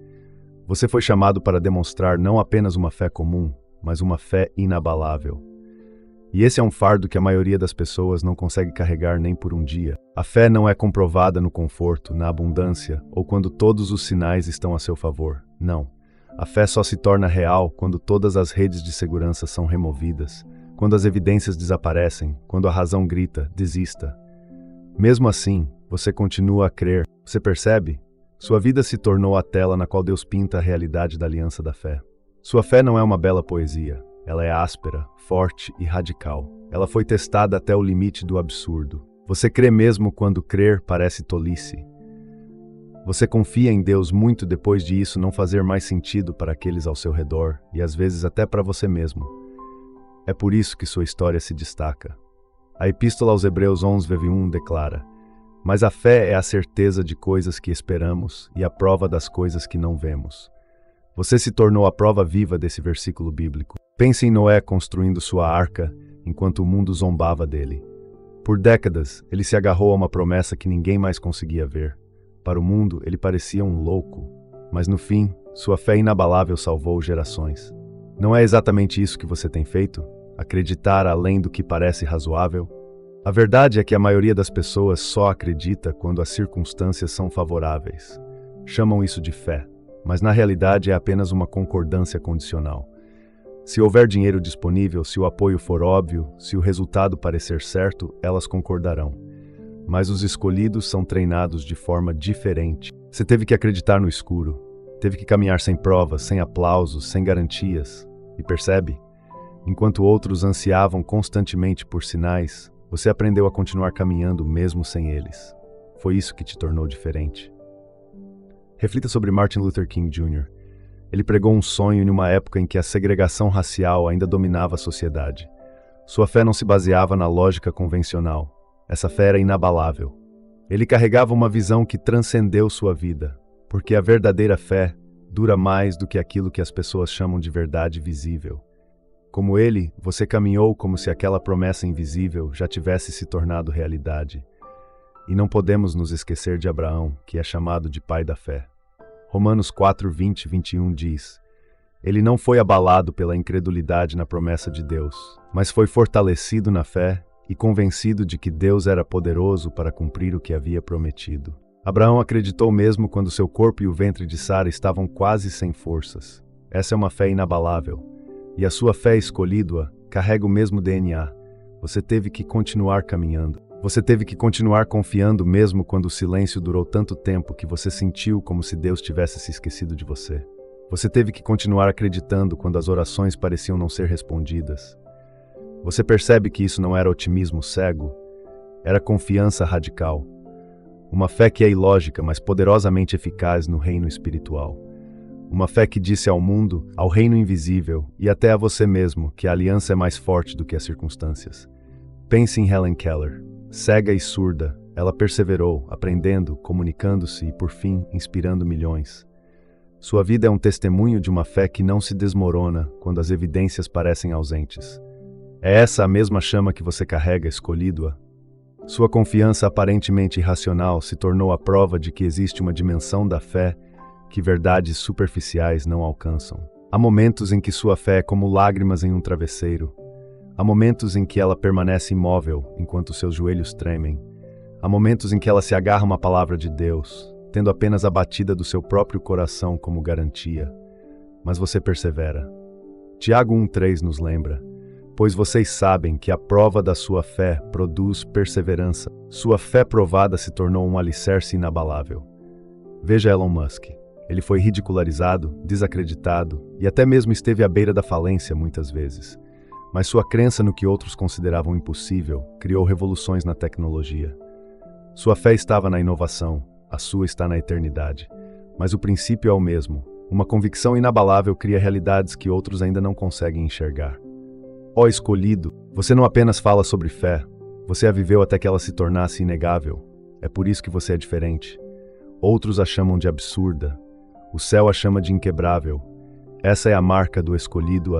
Você foi chamado para demonstrar não apenas uma fé comum, mas uma fé inabalável. E esse é um fardo que a maioria das pessoas não consegue carregar nem por um dia. A fé não é comprovada no conforto, na abundância ou quando todos os sinais estão a seu favor. Não. A fé só se torna real quando todas as redes de segurança são removidas, quando as evidências desaparecem, quando a razão grita, desista. Mesmo assim, você continua a crer. Você percebe? Sua vida se tornou a tela na qual Deus pinta a realidade da aliança da fé. Sua fé não é uma bela poesia. Ela é áspera, forte e radical. Ela foi testada até o limite do absurdo. Você crê mesmo quando crer parece tolice. Você confia em Deus muito depois de isso não fazer mais sentido para aqueles ao seu redor e às vezes até para você mesmo. É por isso que sua história se destaca. A Epístola aos Hebreus 11:1 declara: mas a fé é a certeza de coisas que esperamos e a prova das coisas que não vemos. Você se tornou a prova viva desse versículo bíblico. Pense em Noé construindo sua arca enquanto o mundo zombava dele. Por décadas, ele se agarrou a uma promessa que ninguém mais conseguia ver. Para o mundo, ele parecia um louco, mas no fim, sua fé inabalável salvou gerações. Não é exatamente isso que você tem feito? Acreditar além do que parece razoável? A verdade é que a maioria das pessoas só acredita quando as circunstâncias são favoráveis. Chamam isso de fé, mas na realidade é apenas uma concordância condicional. Se houver dinheiro disponível, se o apoio for óbvio, se o resultado parecer certo, elas concordarão. Mas os escolhidos são treinados de forma diferente. Você teve que acreditar no escuro, teve que caminhar sem provas, sem aplausos, sem garantias. E percebe? Enquanto outros ansiavam constantemente por sinais, você aprendeu a continuar caminhando mesmo sem eles. Foi isso que te tornou diferente. Reflita sobre Martin Luther King Jr. Ele pregou um sonho em uma época em que a segregação racial ainda dominava a sociedade. Sua fé não se baseava na lógica convencional. Essa fé era inabalável. Ele carregava uma visão que transcendeu sua vida, porque a verdadeira fé dura mais do que aquilo que as pessoas chamam de verdade visível. Como ele, você caminhou como se aquela promessa invisível já tivesse se tornado realidade. E não podemos nos esquecer de Abraão, que é chamado de pai da fé. Romanos 4:20-21 diz: ele não foi abalado pela incredulidade na promessa de Deus, mas foi fortalecido na fé e convencido de que Deus era poderoso para cumprir o que havia prometido. Abraão acreditou mesmo quando seu corpo e o ventre de Sara estavam quase sem forças. Essa é uma fé inabalável. E a sua fé escolhida carrega o mesmo DNA. Você teve que continuar caminhando. Você teve que continuar confiando mesmo quando o silêncio durou tanto tempo que você sentiu como se Deus tivesse se esquecido de você. Você teve que continuar acreditando quando as orações pareciam não ser respondidas. Você percebe que isso não era otimismo cego, era confiança radical. Uma fé que é ilógica, mas poderosamente eficaz no reino espiritual. Uma fé que disse ao mundo, ao reino invisível e até a você mesmo que a aliança é mais forte do que as circunstâncias. Pense em Helen Keller. Cega e surda, ela perseverou, aprendendo, comunicando-se e, por fim, inspirando milhões. Sua vida é um testemunho de uma fé que não se desmorona quando as evidências parecem ausentes. É essa a mesma chama que você carrega, escolhido-a. Sua confiança aparentemente irracional se tornou a prova de que existe uma dimensão da fé que verdades superficiais não alcançam. Há momentos em que sua fé é como lágrimas em um travesseiro. Há momentos em que ela permanece imóvel enquanto seus joelhos tremem. Há momentos em que ela se agarra a uma palavra de Deus, tendo apenas a batida do seu próprio coração como garantia. Mas você persevera. Tiago 1,3 nos lembra: pois vocês sabem que a prova da sua fé produz perseverança. Sua fé provada se tornou um alicerce inabalável. Veja Elon Musk. Ele foi ridicularizado, desacreditado e até mesmo esteve à beira da falência muitas vezes. Mas sua crença no que outros consideravam impossível criou revoluções na tecnologia. Sua fé estava na inovação, a sua está na eternidade. Mas o princípio é o mesmo. Uma convicção inabalável cria realidades que outros ainda não conseguem enxergar. Ó escolhido, você não apenas fala sobre fé, você a viveu até que ela se tornasse inegável. É por isso que você é diferente. Outros a chamam de absurda. O céu a chama de inquebrável. Essa é a marca do escolhido.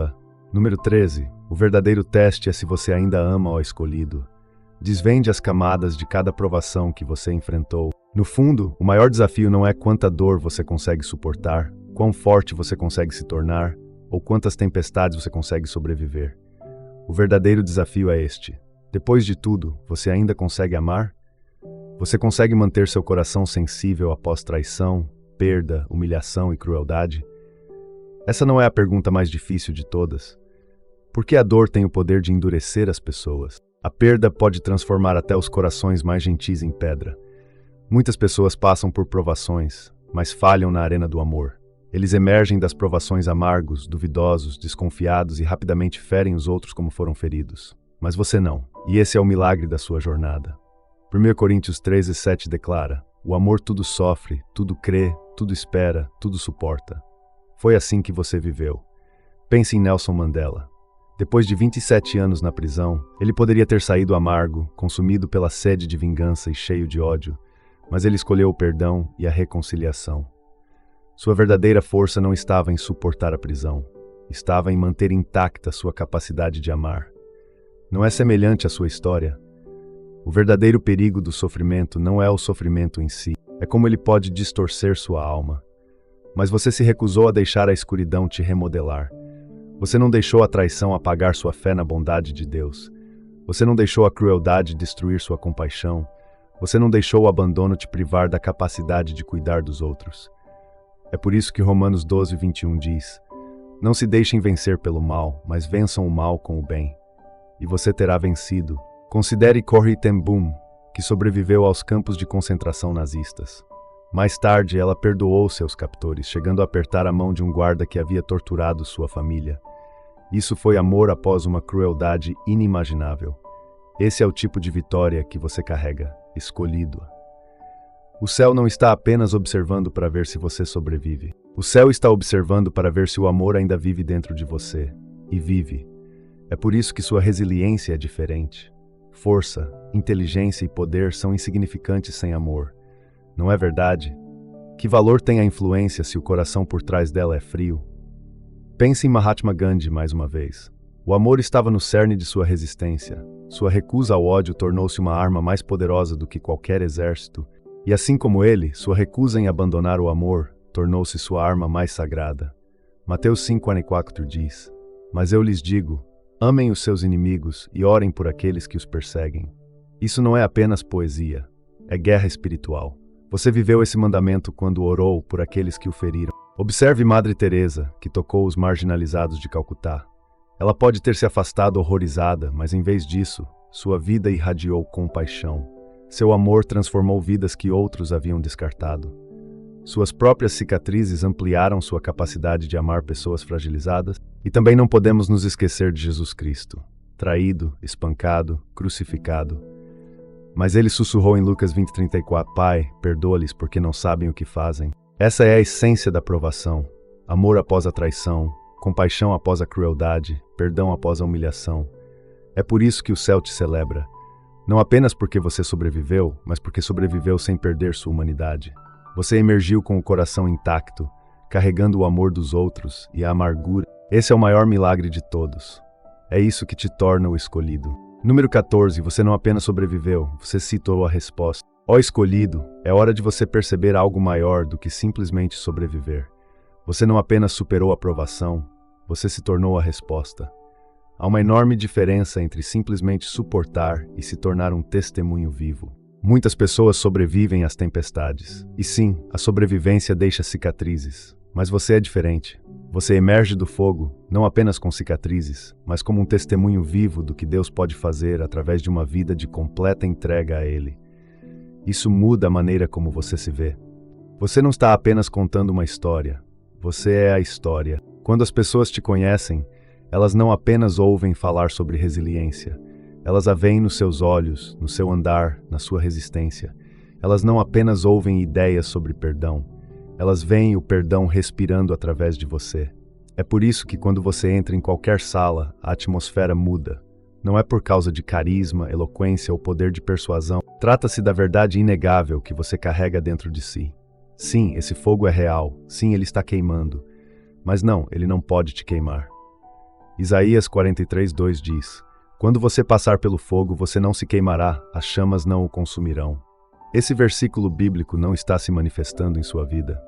Número 13. O verdadeiro teste é se você ainda ama o escolhido. Desvende as camadas de cada provação que você enfrentou. No fundo, o maior desafio não é quanta dor você consegue suportar, quão forte você consegue se tornar, ou quantas tempestades você consegue sobreviver. O verdadeiro desafio é este. Depois de tudo, você ainda consegue amar? Você consegue manter seu coração sensível após traição, perda, humilhação e crueldade? Essa não é a pergunta mais difícil de todas. Porque a dor tem o poder de endurecer as pessoas. A perda pode transformar até os corações mais gentis em pedra. Muitas pessoas passam por provações, mas falham na arena do amor. Eles emergem das provações amargos, duvidosos, desconfiados e rapidamente ferem os outros como foram feridos. Mas você não, e esse é o milagre da sua jornada. 1 Coríntios 13:7 declara: o amor tudo sofre, tudo crê, tudo espera, tudo suporta. Foi assim que você viveu. Pense em Nelson Mandela. Depois de 27 anos na prisão, ele poderia ter saído amargo, consumido pela sede de vingança e cheio de ódio, mas ele escolheu o perdão e a reconciliação. Sua verdadeira força não estava em suportar a prisão, estava em manter intacta sua capacidade de amar. Não é semelhante à sua história? O verdadeiro perigo do sofrimento não é o sofrimento em si, é como ele pode distorcer sua alma. Mas você se recusou a deixar a escuridão te remodelar. Você não deixou a traição apagar sua fé na bondade de Deus. Você não deixou a crueldade destruir sua compaixão. Você não deixou o abandono te privar da capacidade de cuidar dos outros. É por isso que Romanos 12:21 diz: não se deixem vencer pelo mal, mas vençam o mal com o bem. E você terá vencido. Considere Corrie ten Boom, que sobreviveu aos campos de concentração nazistas. Mais tarde, ela perdoou seus captores, chegando a apertar a mão de um guarda que havia torturado sua família. Isso foi amor após uma crueldade inimaginável. Esse é o tipo de vitória que você carrega, escolhido. O céu não está apenas observando para ver se você sobrevive. O céu está observando para ver se o amor ainda vive dentro de você. E vive. É por isso que sua resiliência é diferente. Força, inteligência e poder são insignificantes sem amor. Não é verdade? Que valor tem a influência se o coração por trás dela é frio? Pense em Mahatma Gandhi mais uma vez. O amor estava no cerne de sua resistência. Sua recusa ao ódio tornou-se uma arma mais poderosa do que qualquer exército. E assim como ele, sua recusa em abandonar o amor tornou-se sua arma mais sagrada. Mateus 5:4 diz: mas eu lhes digo, amem os seus inimigos e orem por aqueles que os perseguem. Isso não é apenas poesia, é guerra espiritual. Você viveu esse mandamento quando orou por aqueles que o feriram. Observe Madre Teresa, que tocou os marginalizados de Calcutá. Ela pode ter se afastado horrorizada, mas em vez disso, Sua vida irradiou compaixão. Seu amor transformou vidas que outros haviam descartado. Suas próprias cicatrizes ampliaram sua capacidade de amar pessoas fragilizadas. E também não podemos nos esquecer de Jesus Cristo, traído, espancado, crucificado. Mas ele sussurrou em Lucas 20:34, Pai, perdoa-lhes porque não sabem o que fazem. Essa é a essência da provação. Amor após a traição, compaixão após a crueldade, perdão após a humilhação. É por isso que o céu te celebra. Não apenas porque você sobreviveu, mas porque sobreviveu sem perder sua humanidade. Você emergiu com o coração intacto, carregando o amor dos outros e a amargura. Esse é o maior milagre de todos. É isso que te torna o escolhido. Número 14. Você não apenas sobreviveu, você citou a resposta. Ó escolhido, é hora de você perceber algo maior do que simplesmente sobreviver. Você não apenas superou a provação, você se tornou a resposta. Há uma enorme diferença entre simplesmente suportar e se tornar um testemunho vivo. Muitas pessoas sobrevivem às tempestades. E sim, a sobrevivência deixa cicatrizes. Mas você é diferente. Você emerge do fogo, não apenas com cicatrizes, mas como um testemunho vivo do que Deus pode fazer através de uma vida de completa entrega a Ele. Isso muda a maneira como você se vê. Você não está apenas contando uma história. Você é a história. Quando as pessoas te conhecem, elas não apenas ouvem falar sobre resiliência. Elas a veem nos seus olhos, no seu andar, na sua resistência. Elas não apenas ouvem ideias sobre perdão. Elas veem o perdão respirando através de você. É por isso que quando você entra em qualquer sala, a atmosfera muda. Não é por causa de carisma, eloquência ou poder de persuasão. Trata-se da verdade inegável que você carrega dentro de si. Sim, esse fogo é real. Sim, ele está queimando. Mas não, ele não pode te queimar. Isaías 43:2 diz: Quando você passar pelo fogo, você não se queimará, as chamas não o consumirão. Esse versículo bíblico não está se manifestando em sua vida.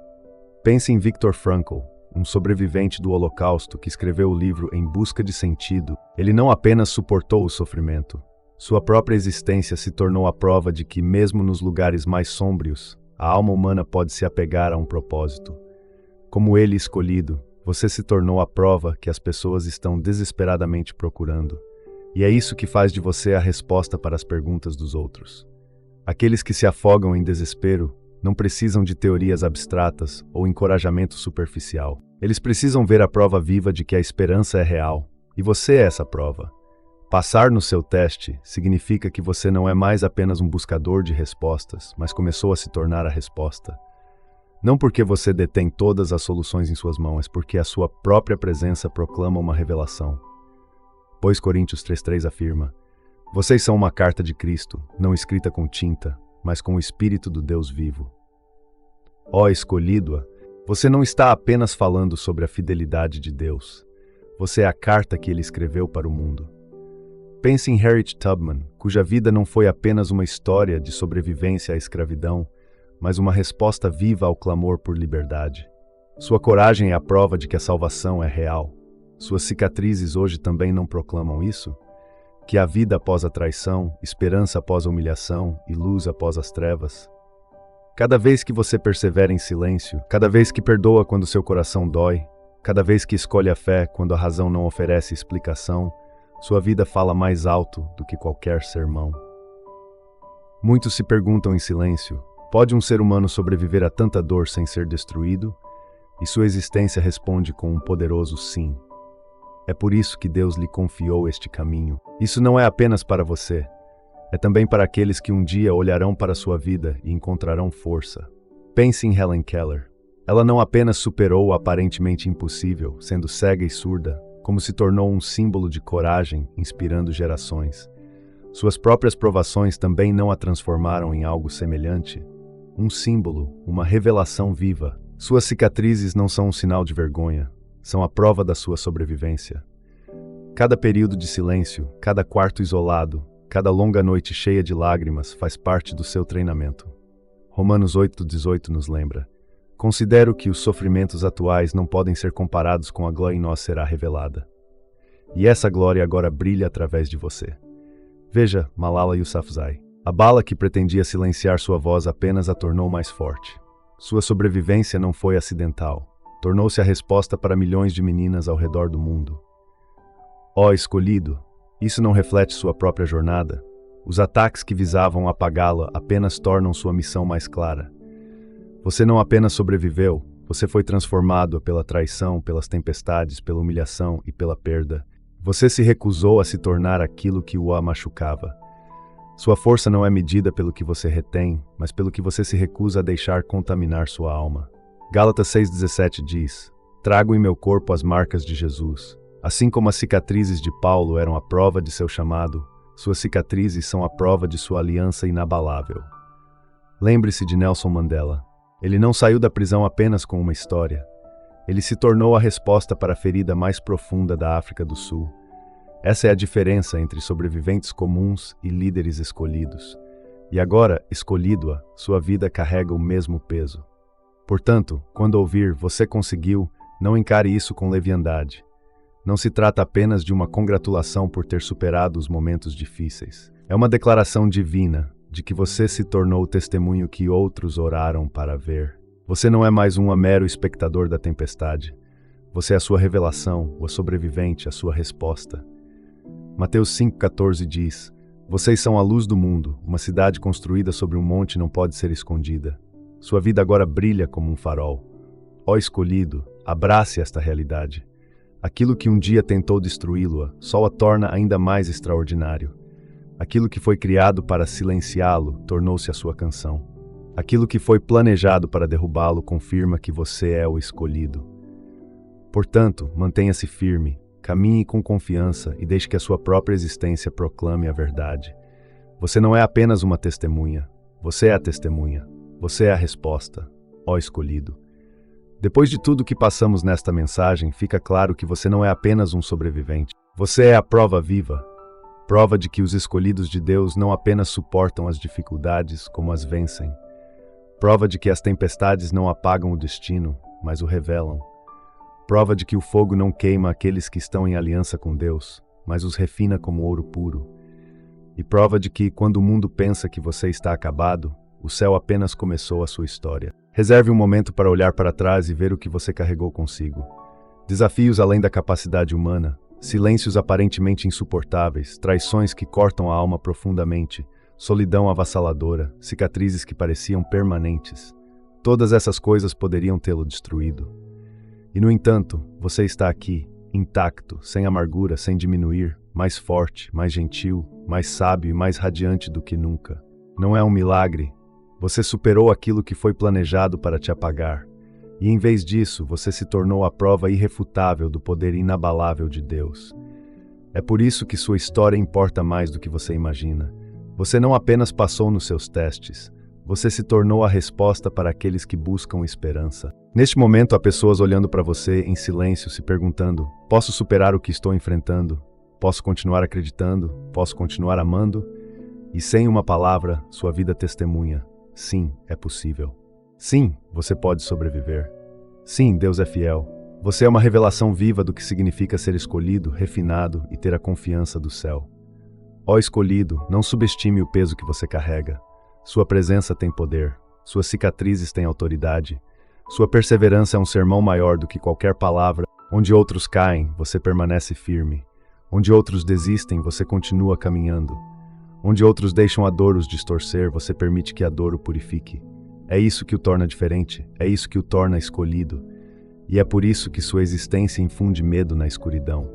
Pense em Viktor Frankl, um sobrevivente do Holocausto que escreveu o livro Em Busca de Sentido. Ele não apenas suportou o sofrimento. Sua própria existência se tornou a prova de que, mesmo nos lugares mais sombrios, a alma humana pode se apegar a um propósito. Como ele escolhido, você se tornou a prova que as pessoas estão desesperadamente procurando. E é isso que faz de você a resposta para as perguntas dos outros. Aqueles que se afogam em desespero não precisam de teorias abstratas ou encorajamento superficial. Eles precisam ver a prova viva de que a esperança é real. E você é essa prova. Passar no seu teste significa que você não é mais apenas um buscador de respostas, mas começou a se tornar a resposta. Não porque você detém todas as soluções em suas mãos, mas porque a sua própria presença proclama uma revelação. Pois Coríntios 3:3 afirma: Vocês são uma carta de Cristo, não escrita com tinta, mas com o Espírito do Deus vivo. Ó escolhido, você não está apenas falando sobre a fidelidade de Deus. Você é a carta que ele escreveu para o mundo. Pense em Harriet Tubman, cuja vida não foi apenas uma história de sobrevivência à escravidão, mas uma resposta viva ao clamor por liberdade. Sua coragem é a prova de que a salvação é real. Suas cicatrizes hoje também não proclamam isso? Que há vida após a traição, esperança após a humilhação e luz após as trevas. Cada vez que você persevera em silêncio, cada vez que perdoa quando seu coração dói, cada vez que escolhe a fé quando a razão não oferece explicação, sua vida fala mais alto do que qualquer sermão. Muitos se perguntam em silêncio: pode um ser humano sobreviver a tanta dor sem ser destruído? E sua existência responde com um poderoso sim. É por isso que Deus lhe confiou este caminho. Isso não é apenas para você. É também para aqueles que um dia olharão para sua vida e encontrarão força. Pense em Helen Keller. Ela não apenas superou o aparentemente impossível, sendo cega e surda, como se tornou um símbolo de coragem, inspirando gerações. Suas próprias provações também não a transformaram em algo semelhante. Um símbolo, uma revelação viva. Suas cicatrizes não são um sinal de vergonha, são a prova da sua sobrevivência. Cada período de silêncio, cada quarto isolado, cada longa noite cheia de lágrimas faz parte do seu treinamento. Romanos 8:18 nos lembra: Considero que os sofrimentos atuais não podem ser comparados com a glória em nós será revelada. E essa glória agora brilha através de você. Veja Malala Yousafzai. A bala que pretendia silenciar sua voz apenas a tornou mais forte. Sua sobrevivência não foi acidental. Tornou-se a resposta para milhões de meninas ao redor do mundo. Ó escolhido, Isso não reflete sua própria jornada? Os ataques que visavam apagá-la apenas tornam sua missão mais clara. Você não apenas sobreviveu, você foi transformado pela traição, pelas tempestades, pela humilhação e pela perda. Você se recusou a se tornar aquilo que o machucava. Sua força não é medida pelo que você retém, mas pelo que você se recusa a deixar contaminar sua alma. Gálatas 6,17 diz: Trago em meu corpo as marcas de Jesus. Assim como as cicatrizes de Paulo eram a prova de seu chamado, suas cicatrizes são a prova de sua aliança inabalável. Lembre-se de Nelson Mandela. Ele não saiu da prisão apenas com uma história. Ele se tornou a resposta para a ferida mais profunda da África do Sul. Essa é a diferença entre sobreviventes comuns e líderes escolhidos. E agora, escolhido-a, sua vida carrega o mesmo peso. Portanto, quando ouvir "você conseguiu", não encare isso com leviandade. Não se trata apenas de uma congratulação por ter superado os momentos difíceis. É uma declaração divina de que você se tornou o testemunho que outros oraram para ver. Você não é mais um mero espectador da tempestade. Você é a sua revelação, o sobrevivente, a sua resposta. Mateus 5,14 diz: Vocês são a luz do mundo, uma cidade construída sobre um monte não pode ser escondida. Sua vida agora brilha como um farol. Ó escolhido, abrace esta realidade. Aquilo que um dia tentou destruí-lo, só a torna ainda mais extraordinário. Aquilo que foi criado para silenciá-lo tornou-se a sua canção. Aquilo que foi planejado para derrubá-lo confirma que você é o escolhido. Portanto, mantenha-se firme, caminhe com confiança e deixe que a sua própria existência proclame a verdade. Você não é apenas uma testemunha, você é a testemunha. Você é a resposta, ó escolhido. Depois de tudo que passamos nesta mensagem, fica claro que você não é apenas um sobrevivente. Você é a prova viva. Prova de que os escolhidos de Deus não apenas suportam as dificuldades, como as vencem. Prova de que as tempestades não apagam o destino, mas o revelam. Prova de que o fogo não queima aqueles que estão em aliança com Deus, mas os refina como ouro puro. E prova de que, quando o mundo pensa que você está acabado, o céu apenas começou a sua história. Reserve um momento para olhar para trás e ver o que você carregou consigo. Desafios além da capacidade humana, silêncios aparentemente insuportáveis, traições que cortam a alma profundamente, solidão avassaladora, cicatrizes que pareciam permanentes. Todas essas coisas poderiam tê-lo destruído. E, no entanto, você está aqui, intacto, sem amargura, sem diminuir, mais forte, mais gentil, mais sábio e mais radiante do que nunca. Não é um milagre. Você superou aquilo que foi planejado para te apagar. E em vez disso, você se tornou a prova irrefutável do poder inabalável de Deus. É por isso que sua história importa mais do que você imagina. Você não apenas passou nos seus testes, você se tornou a resposta para aqueles que buscam esperança. Neste momento, há pessoas olhando para você em silêncio, se perguntando: posso superar o que estou enfrentando? Posso continuar acreditando? Posso continuar amando? E sem uma palavra, sua vida testemunha: sim, é possível. Sim, você pode sobreviver. Sim, Deus é fiel. Você é uma revelação viva do que significa ser escolhido, refinado e ter a confiança do céu. Ó escolhido, não subestime o peso que você carrega. Sua presença tem poder, suas cicatrizes têm autoridade, sua perseverança é um sermão maior do que qualquer palavra. Onde outros caem, você permanece firme. Onde outros desistem, você continua caminhando. Onde outros deixam a dor os distorcer, você permite que a dor o purifique. É isso que o torna diferente, é isso que o torna escolhido. E é por isso que sua existência infunde medo na escuridão.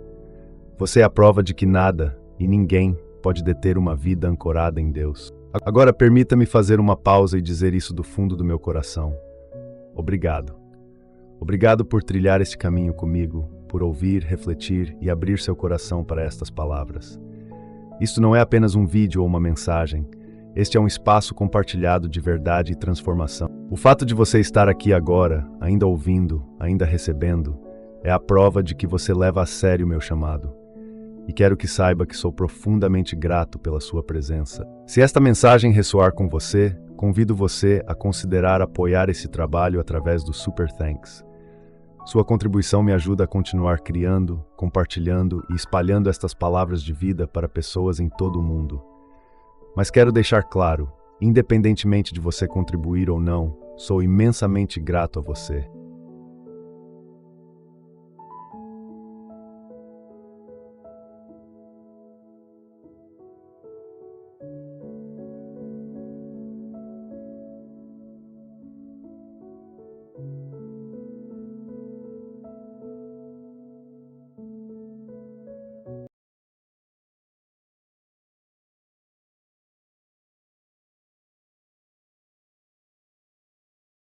Você é a prova de que nada e ninguém pode deter uma vida ancorada em Deus. Agora permita-me fazer uma pausa e dizer isso do fundo do meu coração. Obrigado. Obrigado por trilhar este caminho comigo, por ouvir, refletir e abrir seu coração para estas palavras. Isto não é apenas um vídeo ou uma mensagem. Este é um espaço compartilhado de verdade e transformação. O fato de você estar aqui agora, ainda ouvindo, ainda recebendo, é a prova de que você leva a sério o meu chamado. E quero que saiba que sou profundamente grato pela sua presença. Se esta mensagem ressoar com você, convido você a considerar apoiar esse trabalho através do Super Thanks. Sua contribuição me ajuda a continuar criando, compartilhando e espalhando estas palavras de vida para pessoas em todo o mundo. Mas quero deixar claro, independentemente de você contribuir ou não, sou imensamente grato a você.